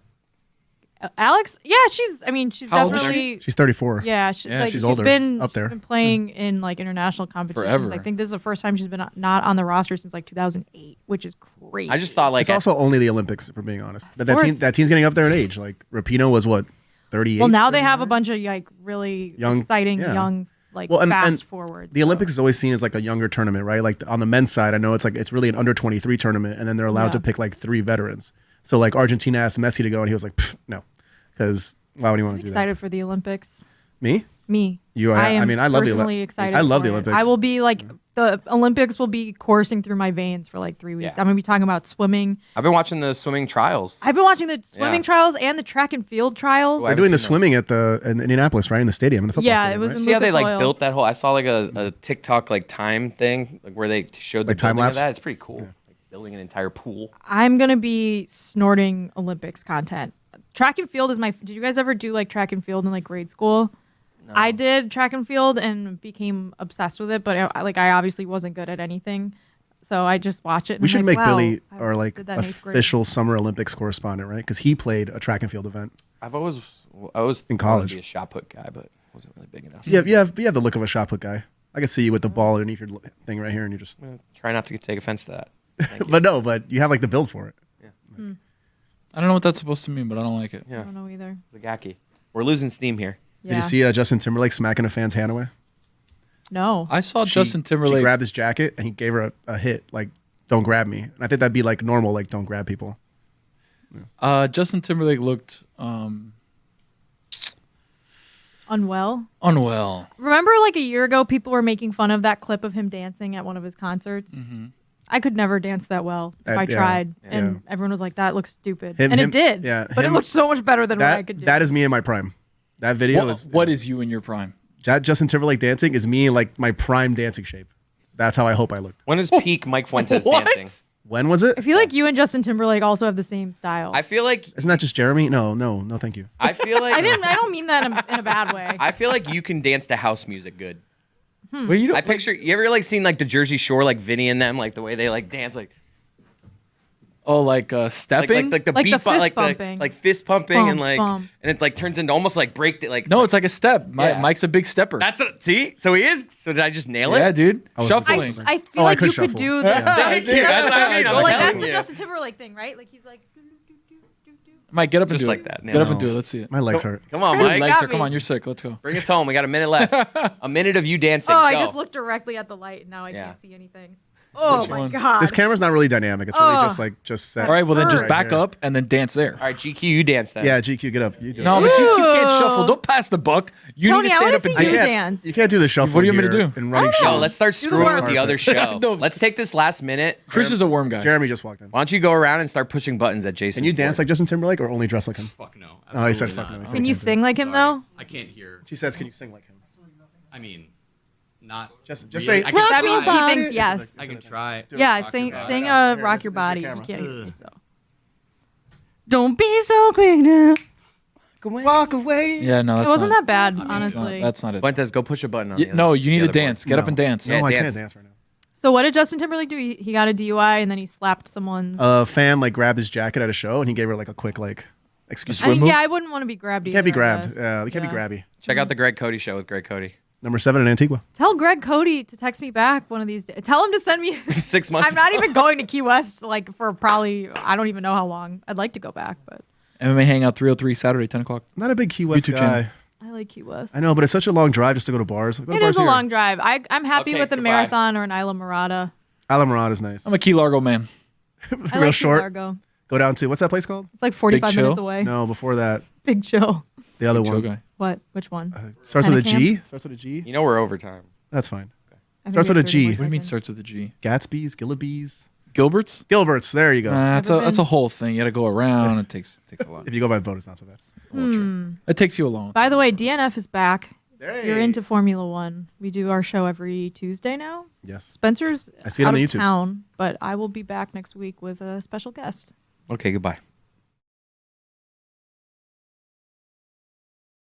S3: Alex? Yeah, she's
S2: How old is
S3: definitely.
S4: She's 34.
S3: Yeah,
S2: Yeah,
S3: like,
S4: she's older.
S3: Up
S4: Up there.
S3: She's been playing in like international competitions.
S2: Forever.
S3: I think this is the first time she's been not on the roster since like 2008, which is crazy.
S1: I just thought like
S4: It's also only the Olympics, if we're being honest. That
S3: Sports.
S4: team's getting up there in age. Like, Rapinoe was what, 38?
S3: well, now they have a bunch of like really
S4: Young-
S3: exciting
S4: yeah.
S3: young like
S4: Well, and
S3: fast forwards.
S4: The
S3: so.
S4: Olympics is always seen as like a younger tournament, right? Like on the men's side, I know it's really an under 23 tournament, and then they're allowed
S3: Yeah.
S4: to pick like 3 veterans. So like Argentina asked Messi to go, and he was like, "Pff, no, because why would you want
S3: I'm
S4: to do
S3: excited for the Olympics.
S4: that? Me?
S3: Me.
S4: You are-
S3: I am
S4: I mean, I love the Olymp-
S3: personally excited.
S4: I love
S3: for
S4: the
S3: it.
S4: Olympics.
S3: I will be like the Olympics will be coursing through my veins for like 3 weeks.
S1: Yeah.
S3: I'm gonna be talking about swimming.
S1: I've been watching the swimming trials.
S3: I've been watching the swimming
S1: Yeah.
S3: trials and the track and field trials.
S1: Oh,
S4: They're
S1: I
S4: doing the
S1: haven't seen
S4: swimming in Indianapolis, right in the stadium, in the football
S3: Yeah,
S4: stadium,
S3: it was
S4: right?
S3: in
S1: See how they
S3: Lucas
S1: like
S3: Oil.
S1: built that whole? I saw like a TikTok like time thing like where they showed the
S4: Like time
S1: building of
S4: lapse?
S1: that. It's pretty cool. Like building an entire pool.
S3: I'm gonna be snorting Olympics content. Track and field is my. Did you guys ever do like track and field in like grade school? I did track and field and became obsessed with it, but I obviously wasn't good at anything, so I just watch it. And
S4: We
S3: I'm
S4: should
S3: like,
S4: make
S3: wow,
S4: Billy
S3: I
S4: our like
S3: did that in 8th grade.
S4: official Summer Olympics correspondent, right? Because he played a track and field event.
S1: I was
S4: In
S1: wanted
S4: college.
S1: to be a shot put guy, but wasn't really big enough.
S4: You have the look of a shot put guy. I can see you with the ball underneath your thing right here, and you just.
S1: Try not to take offense to that. Thank you.
S4: But you have like the build for it.
S2: I don't know what that's supposed to mean, but I don't like it.
S3: I
S1: Yeah,
S3: don't know either.
S1: Zagaki. We're losing steam here.
S3: Yeah.
S4: Did you see Justin Timberlake smacking a fan's hand away?
S3: No.
S2: I saw
S4: She-
S2: Justin
S4: She
S2: Timberlake.
S4: grabbed his jacket and he gave her a hit, like, don't grab me. And I think that'd be like normal, like, don't grab people.
S2: Justin Timberlake looked
S3: Unwell.
S2: unwell.
S3: Remember, like a year ago, people were making fun of that clip of him dancing at one of his concerts. I could never dance that well if I
S4: Yeah.
S3: tried,
S4: Yeah.
S3: and everyone was like, "That looks stupid,"
S4: Him-
S3: and
S4: him-
S3: it did.
S4: yeah,
S3: but it
S4: him-
S3: looked so much better than what I could do.
S4: That is me in my prime. That video
S2: What is you in your prime?
S4: Justin Timberlake dancing is me in like my prime dancing shape. That's how I hope I looked.
S1: When is peak Mike Fuentes
S2: What?
S1: dancing?
S4: When was it?
S3: I feel like you and Justin Timberlake also have the same style.
S1: I feel like
S4: Isn't that just Jeremy? No, thank you.
S1: I feel like
S3: I don't mean that in a bad way.
S1: I feel like you can dance to house music good.
S2: Well, you don't.
S1: I picture you ever like seen like the Jersey Shore like Vinny and them like the way they like dance like
S2: Oh, like stepping?
S1: like the
S3: Like
S1: beat
S3: the fist
S1: like
S3: bumping.
S1: like fist pumping
S3: Bump,
S1: and like
S3: bump.
S1: and it like turns into almost like break it like
S2: No, it's like a step.
S1: Yeah.
S2: Mike's a big stepper.
S1: that's a, see, so he is. So did I just nail it?
S2: Yeah, dude.
S4: was
S2: Shuffling.
S3: I feel
S4: Oh, I
S3: like
S4: could
S3: you could
S4: shuffle.
S3: do
S4: Yeah.
S3: that.
S1: Thank you. That's what I mean. I'm
S3: Well, like
S1: telling
S3: that's the
S1: you.
S3: Justin Timberlake thing, right? Like he's like.
S2: Mike, get up and
S1: Just
S2: do
S1: like
S2: it.
S1: that.
S2: Get up
S1: No.
S2: and do it. Let's see it.
S4: My legs hurt.
S1: Come on,
S3: Chris,
S1: Mike.
S2: Legs
S3: got
S2: are. Come
S3: me.
S2: on, you're sick. Let's go.
S1: Bring us home. We got a minute left. A minute of you dancing.
S3: Oh, I
S1: Go.
S3: just looked directly at the light and now I
S1: Yeah.
S3: can't see anything. Oh my
S2: one?
S3: god.
S4: This camera's not really dynamic. It's really
S3: Oh.
S4: just set.
S2: All right, well then just
S3: Hurt.
S2: back
S4: Right here.
S2: up and then dance there.
S1: All right, GQ, you dance then.
S4: Yeah, GQ, get up. You do
S2: No,
S4: it.
S2: but GQ can't
S3: Ew.
S2: shuffle. Don't pass the buck. You
S3: Tony,
S2: need to
S3: I
S2: stand
S3: wanna
S2: up and
S3: see you
S2: dance.
S3: dance.
S4: You can't do the shuffle.
S2: What do you want me to
S4: gear
S2: do?
S4: And running
S3: I don't know.
S1: No,
S4: shoes.
S1: let's start
S3: Do the
S1: screwing with
S3: work.
S1: the other show.
S2: No.
S1: Let's take this last minute.
S2: Chris is a worm guy.
S4: Jeremy just walked in.
S1: Why don't you go around and start pushing buttons at Jason?
S4: Can you dance like Justin Timberlake or only dress like him?
S5: Fuck no.
S4: Oh, he said
S5: Absolutely
S4: fuck no.
S5: not.
S4: He said
S3: Can you
S4: can't do
S3: sing like him
S5: Sorry.
S3: though?
S5: I can't hear.
S4: She says, "Can you sing like him?"
S5: I mean, not
S4: Just
S5: really.
S4: say,
S5: I can
S3: That
S5: try.
S3: means he thinks yes.
S5: I can try.
S3: Yeah,
S5: Rock
S3: sing
S5: your body.
S3: sing
S4: Here,
S3: a
S4: this
S3: rock
S4: is
S3: your
S4: your
S3: body. You
S4: camera.
S3: can't hear me, so.
S1: Don't be so quick now.
S4: walk away.
S2: Yeah, no,
S3: It
S2: that's
S3: wasn't
S2: not,
S3: that bad,
S2: that's not-
S3: honestly.
S2: That's not it.
S1: Fuentes, go push a button on.
S2: Yeah,
S1: the other-
S2: no, you need
S1: the
S2: to
S1: other
S2: dance.
S1: board.
S2: Get up and dance.
S4: No,
S1: Yeah,
S4: I
S1: dance.
S4: can't dance right now.
S3: So what did Justin Timberlake do? He got a DUI and then he slapped someone's.
S4: A fan like grabbed his jacket at a show and he gave her like a quick like, excuse
S3: I
S4: me.
S3: mean,
S2: swim
S3: yeah,
S2: move?
S3: I wouldn't want to be grabbed.
S4: You can't be
S3: either, I
S4: grabbed.
S3: guess.
S4: Yeah, you can't be
S3: Yeah.
S4: grabby.
S1: Check out the Greg Cody show with Greg Cody.
S4: Number 7 in Antigua.
S3: Tell Greg Cody to text me back one of these days. Tell him to send me.
S1: 6 months.
S3: I'm not even going to Key West like for probably I don't even know how long. I'd like to go back, but
S2: MMA Hangout 303 Saturday, 10 o'clock.
S4: I'm not a big Key West
S2: YouTube
S4: guy.
S2: channel.
S3: I like Key West.
S4: I know, but it's such a long drive just to go to bars. Go to
S3: It
S4: bars
S3: is a
S4: here.
S3: long drive. I'm happy
S1: Okay,
S3: with a
S1: goodbye.
S3: marathon or an Isla Morada.
S4: Alamorada is nice.
S2: I'm a Key Largo man.
S3: I
S4: Real
S3: like Key
S4: short.
S3: Largo.
S4: Go down to, what's that place called?
S3: It's like 45
S2: Chill?
S3: minutes away.
S4: No, before that,
S3: Big Chill.
S4: the other
S2: Chill
S4: one.
S2: guy.
S3: What? Which one?
S4: Starts with a
S3: Pennicamp?
S4: G. Starts with a G.
S1: You know we're overtime.
S4: That's fine.
S3: I think
S4: Starts
S3: we
S4: with
S3: have
S4: a G.
S3: 30 more
S2: What do you mean
S3: seconds.
S2: starts with a G?
S4: Gatsby's, Gillaby's.
S2: Gilbert's?
S4: Gilbert's. There you go.
S2: That's
S3: Never
S2: a
S3: been.
S2: whole thing. You got to go around. It takes a lot.
S4: If you go by vote, it's not so bad.
S2: Well, true. It takes you a long.
S3: By the way, DNF is back.
S4: Hey.
S3: You're into Formula One. We do our show every Tuesday now.
S4: Yes.
S3: Spencer's
S4: I see it
S3: out
S4: on the
S3: of
S4: YouTubes.
S3: town, but I will be back next week with a special guest.
S1: Okay, goodbye.